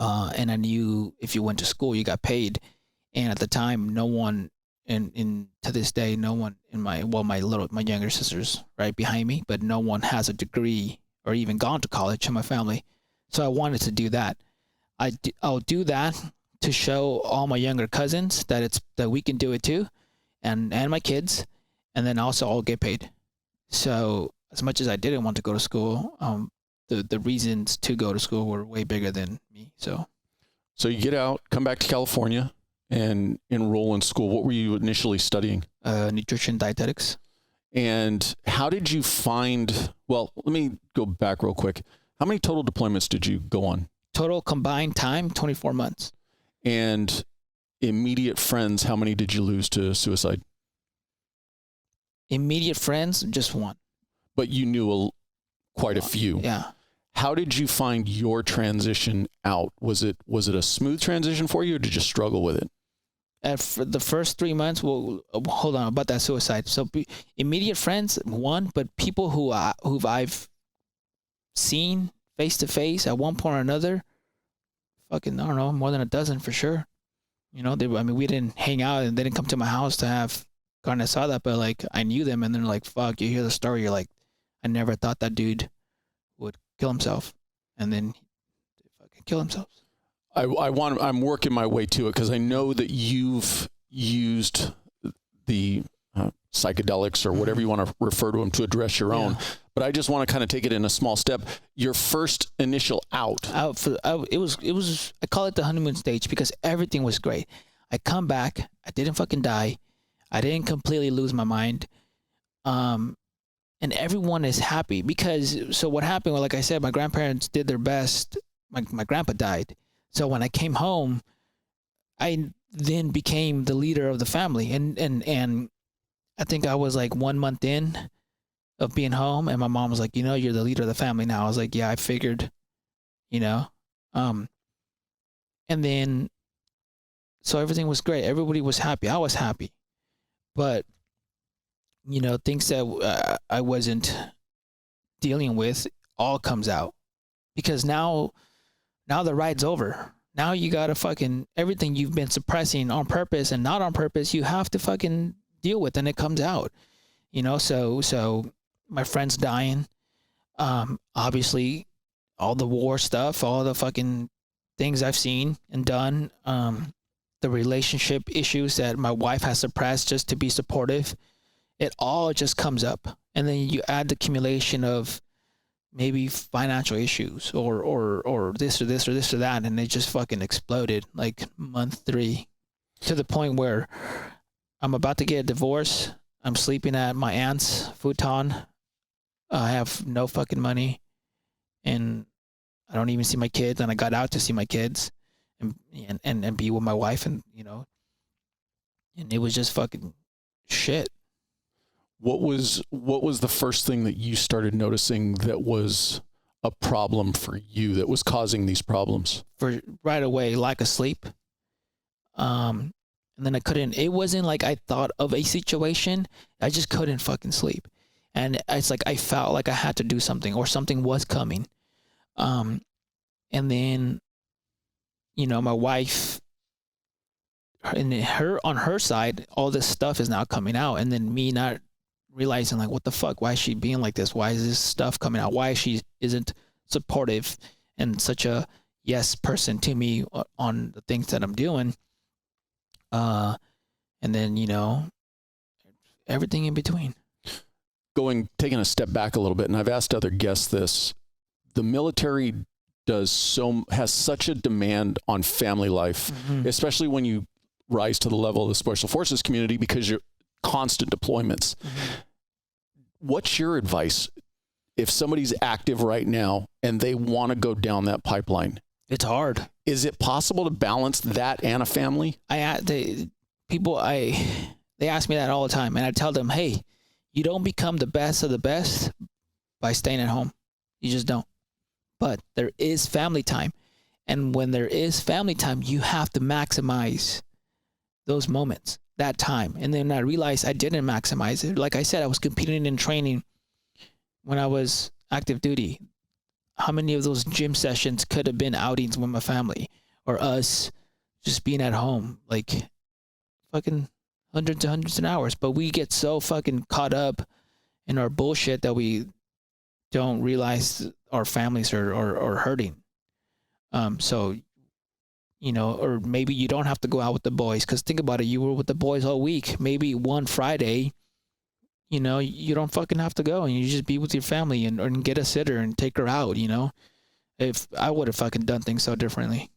And I knew if you went to school, you got paid. And at the time, no one, to this day, no one in my younger sisters right behind me, but no one has a degree or even gone to college in my family. So I wanted to do that. I'll do that to show all my younger cousins that we can do it too, and my kids, and then also I'll get paid. So as much as I didn't want to go to school, the reasons to go to school were way bigger than me. So you get out, come back to California, and enroll in school. What were you initially studying? Nutrition, dietetics. And how did you find, well, let me go back real quick. How many total deployments did you go on? Total combined time, 24 months. And immediate friends, how many did you lose to suicide? Immediate friends, just one. But you knew quite a few. Yeah. How did you find your transition out? Was it a smooth transition for you, or did you struggle with it? For the first 3 months, well, hold on about that suicide. So immediate friends, one, but people who I've seen face to face at one point or another, fucking, I don't know, more than a dozen for sure. You know, we didn't hang out and they didn't come to my house to have carne asada, but like I knew them, and then like, fuck, you hear the story, you're like, I never thought that dude would kill himself, and then he fucking kill himself. I'm working my way to it because I know that you've used the psychedelics or whatever you want to refer to them to address your own. But I just want to kind of take it in a small step. Your first initial it was I call it the honeymoon stage because everything was great. I come back, I didn't fucking die, I didn't completely lose my mind, and everyone is happy because. So what happened? Well, like I said, my grandparents did their best. My grandpa died. So when I came home, I then became the leader of the family. And I think I was like 1 month in of being home, and my mom was like, you know, you're the leader of the family now. I was like, yeah, I figured, you know. And then, so everything was great. Everybody was happy. I was happy. But, you know, things that I wasn't dealing with all comes out. Because now the ride's over. Now you gotta fucking, everything you've been suppressing on purpose and not on purpose, you have to fucking deal with, and it comes out. You know, so my friend's dying. Obviously all the war stuff, all the fucking things I've seen and done, the relationship issues that my wife has suppressed just to be supportive, it all just comes up. And then you add the accumulation of maybe financial issues or this or this or this or that, and it just fucking exploded like month 3 to the point where I'm about to get a divorce. I'm sleeping at my aunt's futon. I have no fucking money, and I don't even see my kids, and I got out to see my kids and be with my wife, and you know, and it was just fucking shit. What was the first thing that you started noticing that was a problem for you, that was causing these problems? For right away, lack of sleep. And then it wasn't like I thought of a situation. I just couldn't fucking sleep. And it's like I felt like I had to do something, or something was coming. And then, you know, my wife, on her side, all this stuff is now coming out, and then me not realizing, like, what the fuck? Why is she being like this? Why is this stuff coming out? Why she isn't supportive and such a yes person to me on the things that I'm doing? And then, you know, everything in between. Taking a step back a little bit, and I've asked other guests this, the military has such a demand on family life, especially when you rise to the level of the Special Forces community, because you're constant deployments. What's your advice if somebody's active right now and they want to go down that pipeline? It's hard. Is it possible to balance that and a family? They ask me that all the time, and I tell them, hey, you don't become the best of the best by staying at home. You just don't. But there is family time, and when there is family time, you have to maximize those moments, that time. And then I realized I didn't maximize it. Like I said, I was competing in training when I was active duty. How many of those gym sessions could have been outings with my family, or us just being at home, like fucking hundreds and hundreds of hours? But we get so fucking caught up in our bullshit that we don't realize our families are hurting. So, you know, or maybe you don't have to go out with the boys. Because think about it, you were with the boys all week. Maybe one Friday, you know, you don't fucking have to go, and you just be with your family and get a sitter and take her out, you know. If I would have fucking done things so differently.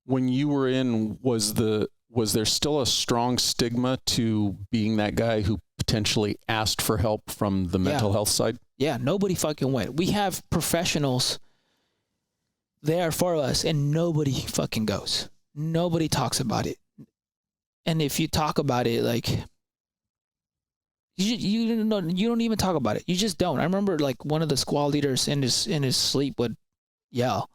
When you were in, was there still a strong stigma to being that guy who potentially asked for help from the mental health side? Yeah, nobody fucking went. We have professionals there for us, and nobody fucking goes. Nobody talks about it. And if you talk about it, like, you don't even talk about it. You just don't. I remember like one of the squad leaders in his sleep would yell,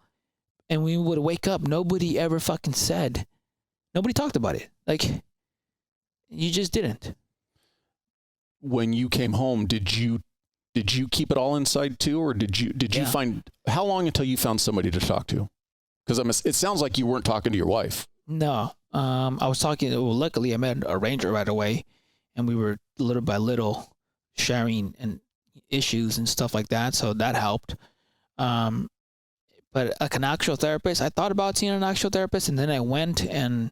and we would wake up. Nobody ever fucking said. Nobody talked about it. Like, you just didn't. When you came home, did you keep it all inside too, or did you find, how long until you found somebody to talk to? Because it sounds like you weren't talking to your wife. No, I was talking. Well, luckily, I met a ranger right away, and we were little by little sharing and issues and stuff like that. So that helped. But like an actual therapist, I thought about seeing an actual therapist, and then I went, and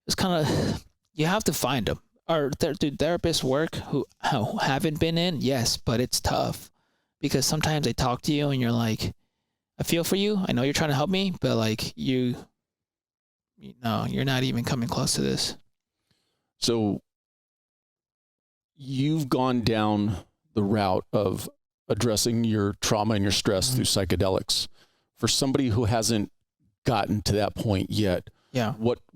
it's kind of, you have to find them. Or do therapists work who haven't been in? Yes, but it's tough because sometimes they talk to you and you're like, I feel for you. I know you're trying to help me, but like you're not even coming close to this. So you've gone down the route of addressing your trauma and your stress through psychedelics. For somebody who hasn't gotten to that point yet,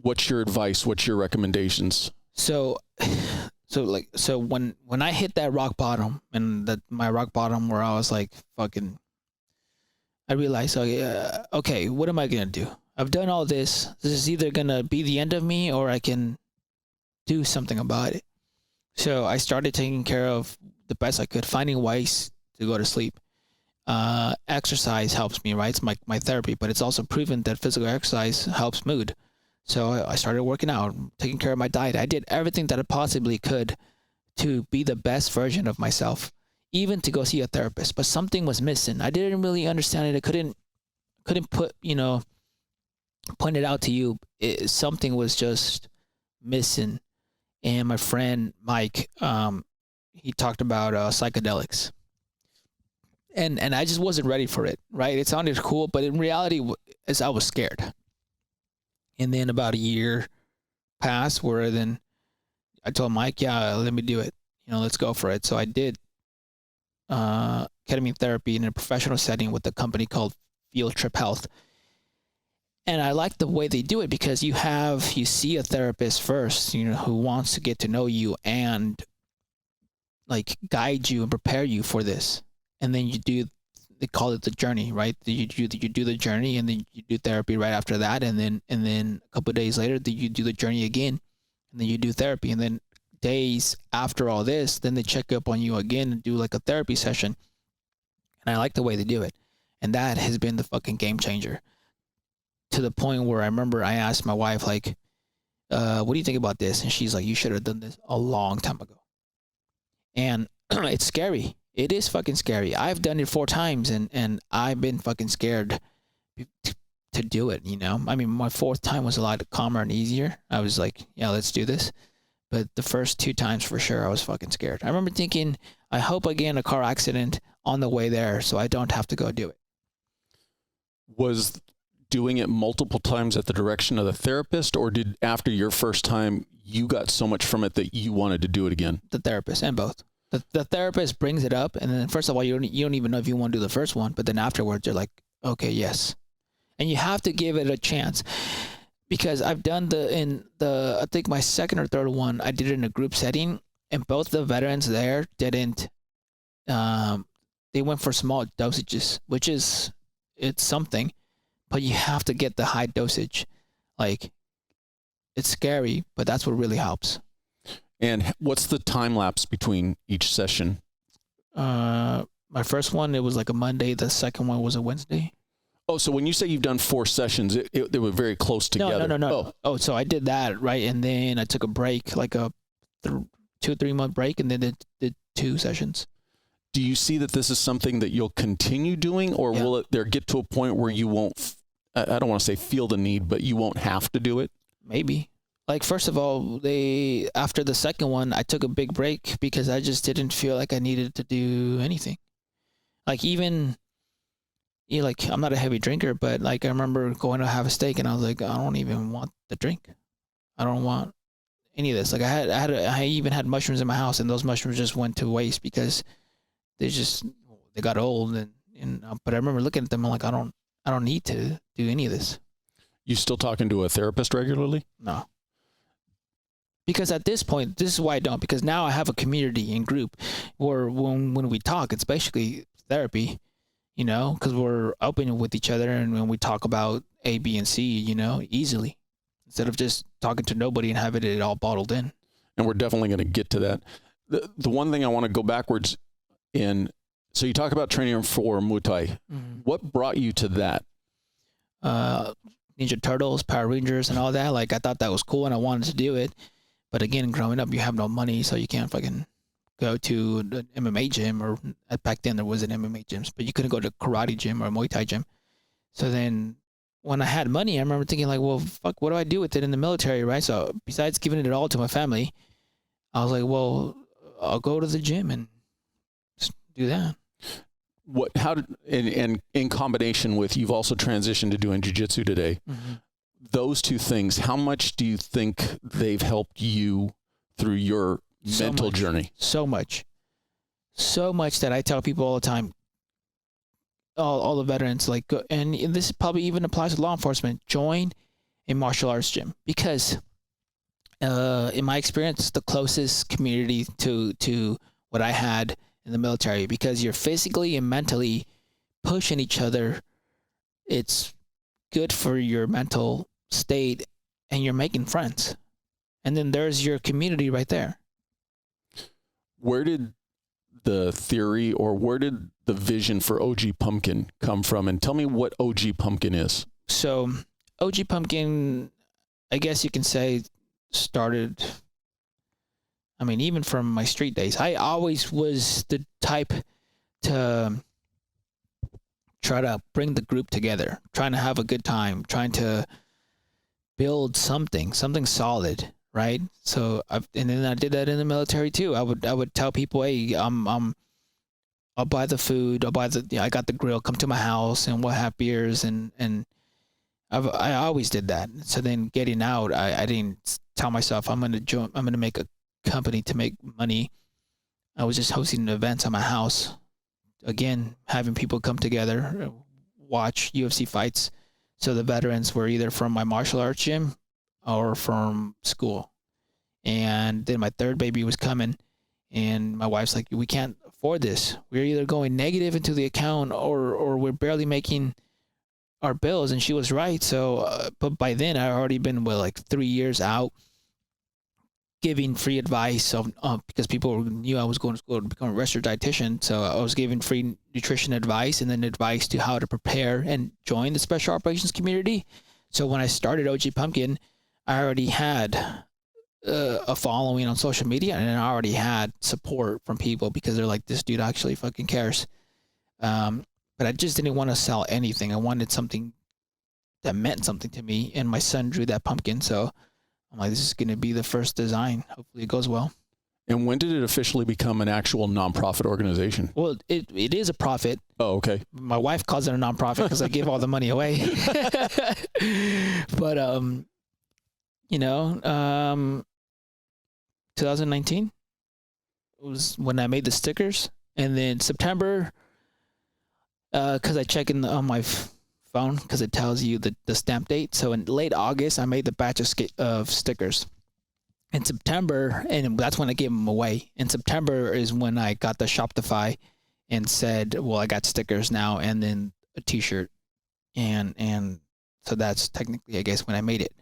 what's your advice? What's your recommendations? So when I hit that rock bottom, and my rock bottom where I was like fucking, I realized, okay, what am I gonna do? I've done all this. This is either gonna be the end of me, or I can do something about it. So I started taking care of the best I could, finding ways to go to sleep. Exercise helps me, right? It's my therapy, but it's also proven that physical exercise helps mood. So I started working out, taking care of my diet. I did everything that I possibly could to be the best version of myself, even to go see a therapist. But something was missing. I didn't really understand it. I couldn't put, point it out to you. Something was just missing. And my friend Mike, he talked about psychedelics. And I just wasn't ready for it, right? It sounded cool, but in reality, I was scared. And then about a year passed where then I told Mike, let me do it. Let's go for it. So I did ketamine therapy in a professional setting with a company called Field Trip Health. And I like the way they do it because you see a therapist first, who wants to get to know you and like guide you and prepare you for this. And then they call it the journey, right? You do the journey, and then you do therapy right after that. And then a couple of days later, you do the journey again, and then you do therapy. And then days after all this, then they check up on you again and do like a therapy session. And I like the way they do it. And that has been the fucking game changer, to the point where I remember I asked my wife, like, what do you think about this? And she's like, you should have done this a long time ago. And it's scary. It is fucking scary. I've done it 4 times, and I've been fucking scared to do it, I mean, my 4th time was a lot calmer and easier. I was like, yeah, let's do this. But the first 2 times for sure, I was fucking scared. I remember thinking, I hope I get in a car accident on the way there so I don't have to go do it. Was doing it multiple times at the direction of the therapist, or did after your first time, you got so much from it that you wanted to do it again? The therapist, and both. The therapist brings it up, and then first of all, you don't even know if you want to do the first one, but then afterwards, you're like, okay, yes. And you have to give it a chance, because I've done I think my 2nd or 3rd one, I did it in a group setting, and both the veterans there didn't, they went for small dosages, it's something, but you have to get the high dosage. Like, it's scary, but that's what really helps. And what's the time lapse between each session? My first one, it was like a Monday. The second one was a Wednesday. Oh, so when you say you've done 4 sessions, they were very close together. No. Oh, so I did that, right? And then I took a break, like a 2-3 month break, and then did 2 sessions. Do you see that this is something that you'll continue doing, or will there get to a point where you won't I don't want to say feel the need, but you won't have to do it? Maybe. Like, first of all, after the second one, I took a big break because I just didn't feel like I needed to do anything. Like, even, like, I'm not a heavy drinker, but like, I remember going to have a steak and I was like, I don't even want the drink. I don't want any of this. Like, I even had mushrooms in my house, and those mushrooms just went to waste because they got old. But I remember looking at them, I'm like, I don't need to do any of this. You still talking to a therapist regularly? No. Because at this point, this is why I don't, because now I have a community and group where when we talk, it's basically therapy, because we're open with each other, and when we talk about A, B, and C, easily, instead of just talking to nobody and having it all bottled in. And we're definitely going to get to that. The one thing I want to go backwards in, so you talk about training for Muy Thai. Mm-hmm. What brought you to that? Ninja Turtles, Power Rangers, and all that. Like, I thought that was cool and I wanted to do it. But again, growing up, you have no money, so you can't fucking go to an MMA gym, or back then there wasn't MMA gyms, but you couldn't go to karate gym or Muay Thai gym. So then when I had money, I remember thinking like, well, fuck, what do I do with it in the military, right? So besides giving it all to my family, I was like, well, I'll go to the gym and just do that. And in combination with, you've also transitioned to doing jiu-jitsu today. Mm-hmm. Those two things, how much do you think they've helped you through your mental journey? So much that I tell people all the time, all the veterans, like, and this probably even applies to law enforcement, join a martial arts gym, because in my experience, the closest community to what I had in the military, because you're physically and mentally pushing each other. It's good for your mental state, and you're making friends. And then there's your community right there. Where did the theory, or where did the vision for OG Pumpkin come from? And tell me what OG Pumpkin is. So OG Pumpkin, I guess you can say, started, even from my street days. I always was the type to try to bring the group together, trying to have a good time, trying to build something solid, right? So and then I did that in the military too. I would tell people, hey, I'll buy the food, I got the grill, come to my house, and we'll have beers, and I always did that. So then getting out, I didn't tell myself I'm gonna make a company to make money. I was just hosting events at my house, again, having people come together, watch UFC fights. So the veterans were either from my martial arts gym or from school. And then my third baby was coming, and my wife's like, we can't afford this. We're either going negative into the account, or we're barely making our bills. And she was right. So, but by then I already been, 3 years out, giving free advice because people knew I was going to school to become a registered dietitian. So I was giving free nutrition advice, and then advice to how to prepare and join the special operations community. So when I started OG Pumpkin, I already had a following on social media, and I already had support from people because they're like, this dude actually fucking cares. But I just didn't want to sell anything. I wanted something that meant something to me, and my son drew that pumpkin. So I'm like, this is going to be the first design. Hopefully it goes well. And when did it officially become an actual nonprofit organization? Well, it is a profit. Oh, okay. My wife calls it a nonprofit because I give all the money away. But, 2019 was when I made the stickers. And then September, because I check on my phone because it tells you the stamp date. So in late August, I made the batch of stickers. In September, and that's when I gave them away. In September is when I got the Shopify and said, well, I got stickers now, and then a t-shirt. And so that's technically, I guess, when I made it.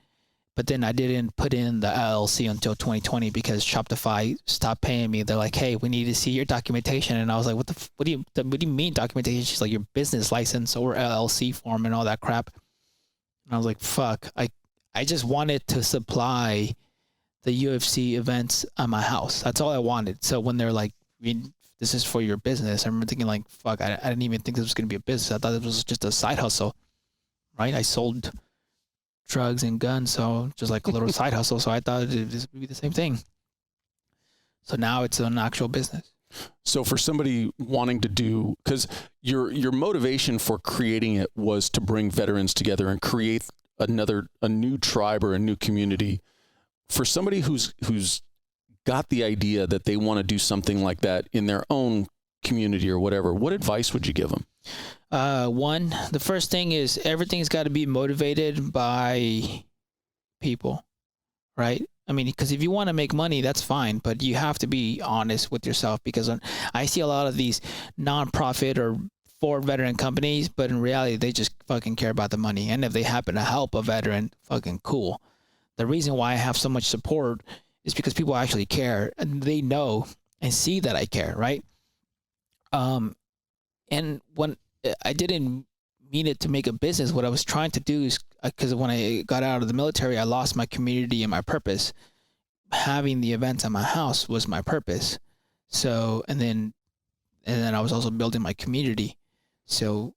But then I didn't put in the LLC until 2020 because Shopify stopped paying me. They're like, hey, we need to see your documentation. And I was like, what do you mean documentation? She's like, your business license or LLC form and all that crap. And I was like, fuck, I just wanted to supply the UFC events at my house. That's all I wanted. So when they're like, this is for your business, I remember thinking like, fuck, I didn't even think this was going to be a business. I thought it was just a side hustle. right? I sold drugs and guns, so just like a little side hustle. So I thought this would be the same thing. So now it's an actual business. So for somebody wanting to do, because your motivation for creating it was to bring veterans together and create a new tribe or a new community. For somebody who's got the idea that they want to do something like that in their own community or whatever, what advice would you give them? One, the first thing is everything's got to be motivated by people, right? I mean, because if you want to make money, that's fine, but you have to be honest with yourself, because I see a lot of these nonprofit or for veteran companies, but in reality, they just fucking care about the money. And if they happen to help a veteran, fucking cool. The reason why I have so much support is because people actually care, and they know and see that I care, right? And when I didn't mean it to make a business, what I was trying to do is, because when I got out of the military, I lost my community and my purpose. Having the events at my house was my purpose. So, and then I was also building my community. So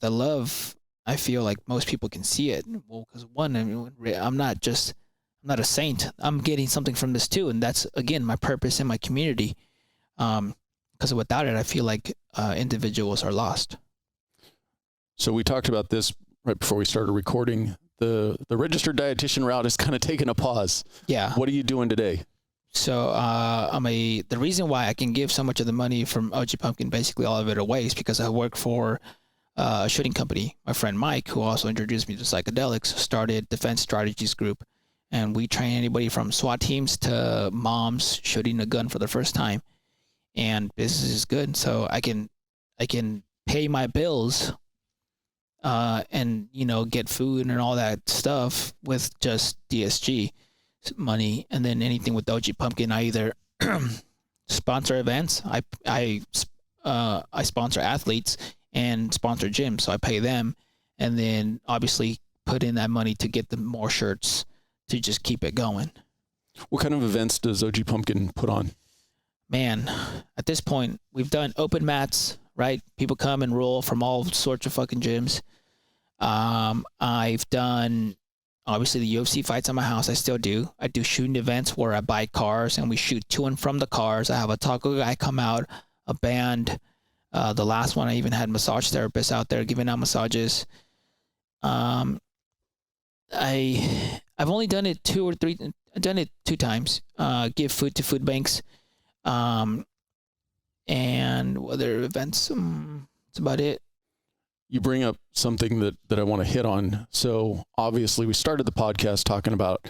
the love, I feel like most people can see it. Well, because one, I mean, I'm not a saint. I'm getting something from this too. And that's, again, my purpose in my community. Because without it, I feel like individuals are lost. So we talked about this right before we started recording. The registered dietitian route is kind of taking a pause. Yeah. What are you doing today? So the reason why I can give so much of the money from OG Pumpkin, basically all of it away, is because I work for a shooting company. My friend Mike, who also introduced me to Psychedelics, started Defense Strategies Group. And we train anybody from SWAT teams to moms shooting a gun for the first time. And business is good. So I can pay my bills and, get food and all that stuff with just DSG money. And then anything with OG Pumpkin, I either sponsor events. I sponsor athletes and sponsor gyms. So I pay them, and then obviously put in that money to get them more shirts to just keep it going. What kind of events does OG Pumpkin put on? Man, at this point, we've done open mats, right? People come and roll from all sorts of fucking gyms. I've done, obviously, the UFC fights at my house. I still do. I do shooting events where I buy cars and we shoot to and from the cars. I have a taco guy come out, a band. The last one, I even had massage therapists out there giving out massages. I've only done it I've done it 2 times. Give food to food banks. And other events, that's about it. You bring up something that I want to hit on. So obviously we started the podcast talking about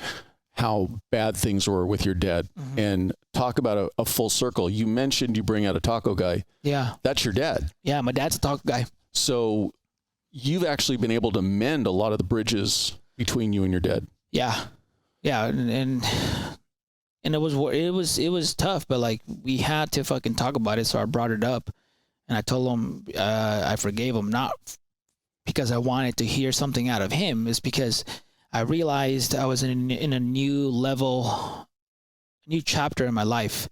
how bad things were with your dad, and talk about a full circle. You mentioned you bring out a taco guy. Yeah. That's your dad. Yeah. My dad's a taco guy. So you've actually been able to mend a lot of the bridges between you and your dad. Yeah. Yeah. And it was tough, but like we had to fucking talk about it. So I brought it up. And I told him I forgave him, not because I wanted to hear something out of him. It's because I realized I was in a new level, new chapter in my life,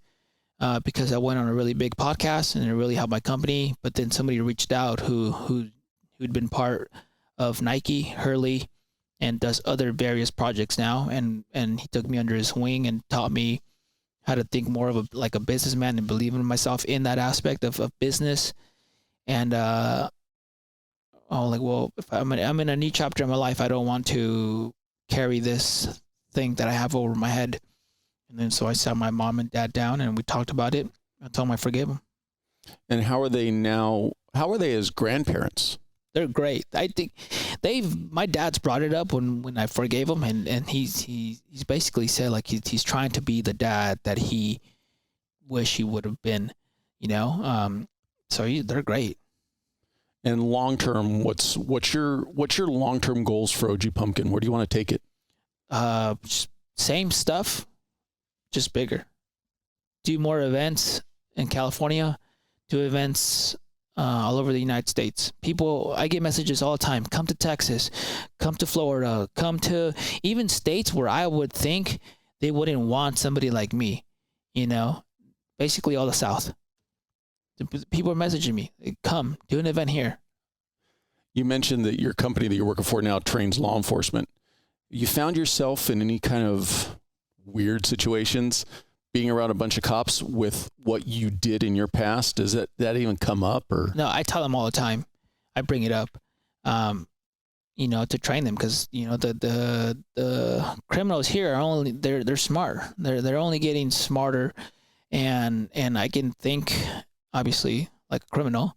because I went on a really big podcast and it really helped my company. But then somebody reached out who'd been part of Nike, Hurley, and does other various projects now. And he took me under his wing and taught me how to think more of a businessman and believe in myself in that aspect of business. And if I'm in a new chapter in my life, I don't want to carry this thing that I have over my head. And then so I sat my mom and dad down and we talked about it. I told them I forgave them. And how are they now? How are they as grandparents? They're great. I think my dad's brought it up when I forgave him, and he's basically said like he's trying to be the dad that he wish he would have been, so they're great. And long term, what's your long term goals for OG Pumpkin? Where do you want to take it? Same stuff, just bigger. Do more events in California. Do events all over the United States. I get messages all the time. Come to Texas, come to Florida, come to even states where I would think they wouldn't want somebody like me, basically all the South. People are messaging me, come do an event here. You mentioned that your company that you're working for now trains law enforcement. You found yourself in any kind of weird situations being around a bunch of cops with what you did in your past? Does that even come up? Or No, I tell them all the time. I bring it up, to train them, because the criminals here are they're smart. They're only getting smarter, and I can think obviously like a criminal.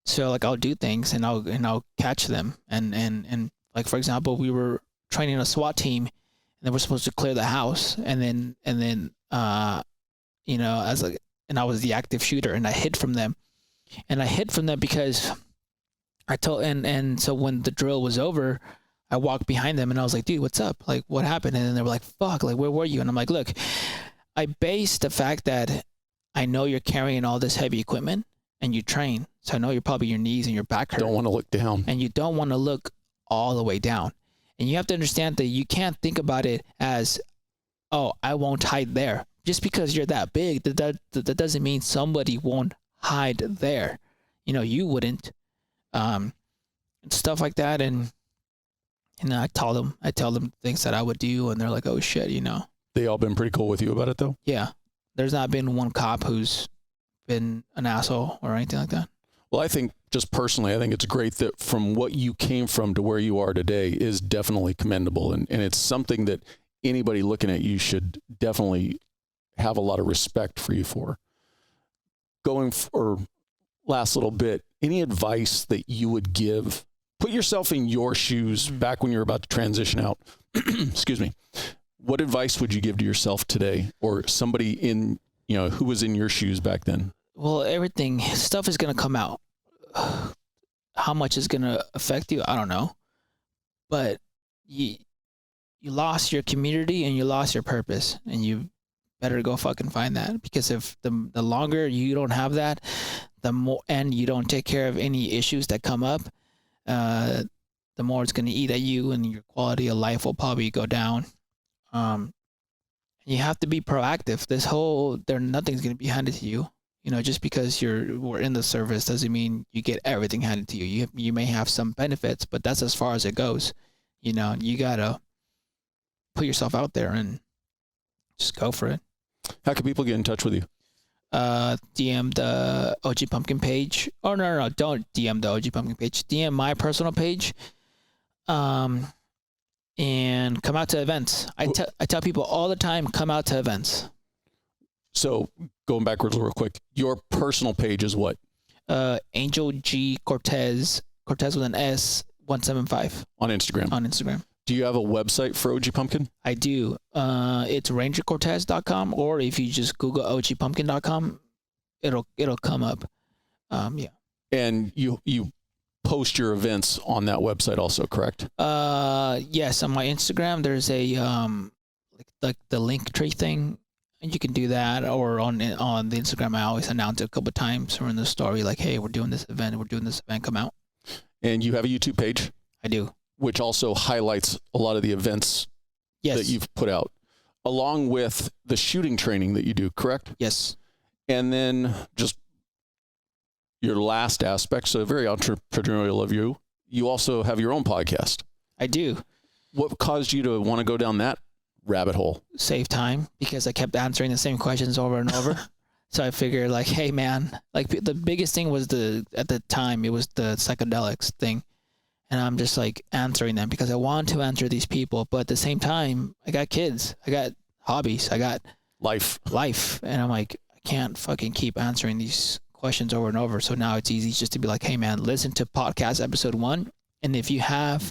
So like I'll do things and I'll catch them, and like for example, we were training a SWAT team, and then we're supposed to clear the house, and then I was the active shooter, and I hid from them, because I told, and so when the drill was over, I walked behind them and I was like, dude, what's up? Like, what happened? And then they were like, fuck, like, where were you? And I'm like, look, I based the fact that I know you're carrying all this heavy equipment and you train. So I know you're probably your knees and your back hurt. Don't want to look down. And you don't want to look all the way down. And you have to understand that you can't think about it as, oh, I won't hide there. Just because you're that big, that doesn't mean somebody won't hide there. You wouldn't. Stuff like that. And I tell them things that I would do, and they're like, oh shit, They all been pretty cool with you about it though? Yeah. There's not been one cop who's been an asshole or anything like that. Well, I think just personally, I think it's great that from what you came from to where you are today is definitely commendable. And it's something that anybody looking at you should definitely have a lot of respect for you for. Going for last little bit, any advice that you would give? Put yourself in your shoes back when you're about to transition out. Excuse me. What advice would you give to yourself today, or somebody in, who was in your shoes back then? Well, stuff is going to come out. How much is going to affect you? I don't know. But you lost your community and you lost your purpose, and you better go fucking find that, because if the longer you don't have that, the more, and you don't take care of any issues that come up, the more it's going to eat at you, and your quality of life will probably go down. You have to be proactive. Nothing's going to be handed to you. Just because we're in the service doesn't mean you get everything handed to you. You may have some benefits, but that's as far as it goes. You gotta put yourself out there and just go for it. How can people get in touch with you? DM the OG Pumpkin page. Oh, no, don't DM the OG Pumpkin page. DM my personal page. And come out to events. I tell people all the time, come out to events. So going backwards real quick, your personal page is what? Angel G Cortes with an S 175 on Instagram. Do you have a website for OG Pumpkin? I do. It's rangercortez.com, or if you just Google ogpumpkin.com, it'll come up. Yeah. And you post your events on that website also, correct? Yes, on my Instagram there's a like the link tree thing, and you can do that, or on the Instagram I always announce it a couple of times, or in the story, like, hey, we're doing this event, come out. And you have a YouTube page? I do. Which also highlights a lot of the events that you've put out, along with the shooting training that you do, correct? Yes. And then just your last aspect, so very entrepreneurial of you, you also have your own podcast. I do. What caused you to want to go down that rabbit hole? Save time, because I kept answering the same questions over and over. So I figured, like, hey man, like the biggest thing was at the time, it was the psychedelics thing. And I'm just like answering them because I want to answer these people. But at the same time, I got kids, I got hobbies, I got life. And I'm like, I can't fucking keep answering these questions over and over. So now it's easy just to be like, hey man, listen to podcast episode 1. And if you have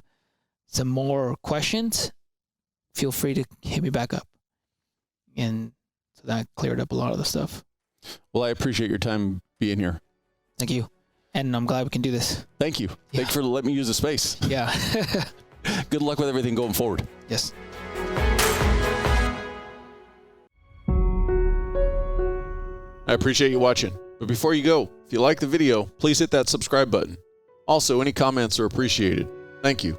some more questions, feel free to hit me back up. And so that cleared up a lot of the stuff. Well, I appreciate your time being here. Thank you. And I'm glad we can do this. Thank you. Yeah. Thank you for letting me use the space. Yeah. Good luck with everything going forward. Yes. I appreciate you watching. But before you go, if you like the video, please hit that subscribe button. Also, any comments are appreciated. Thank you.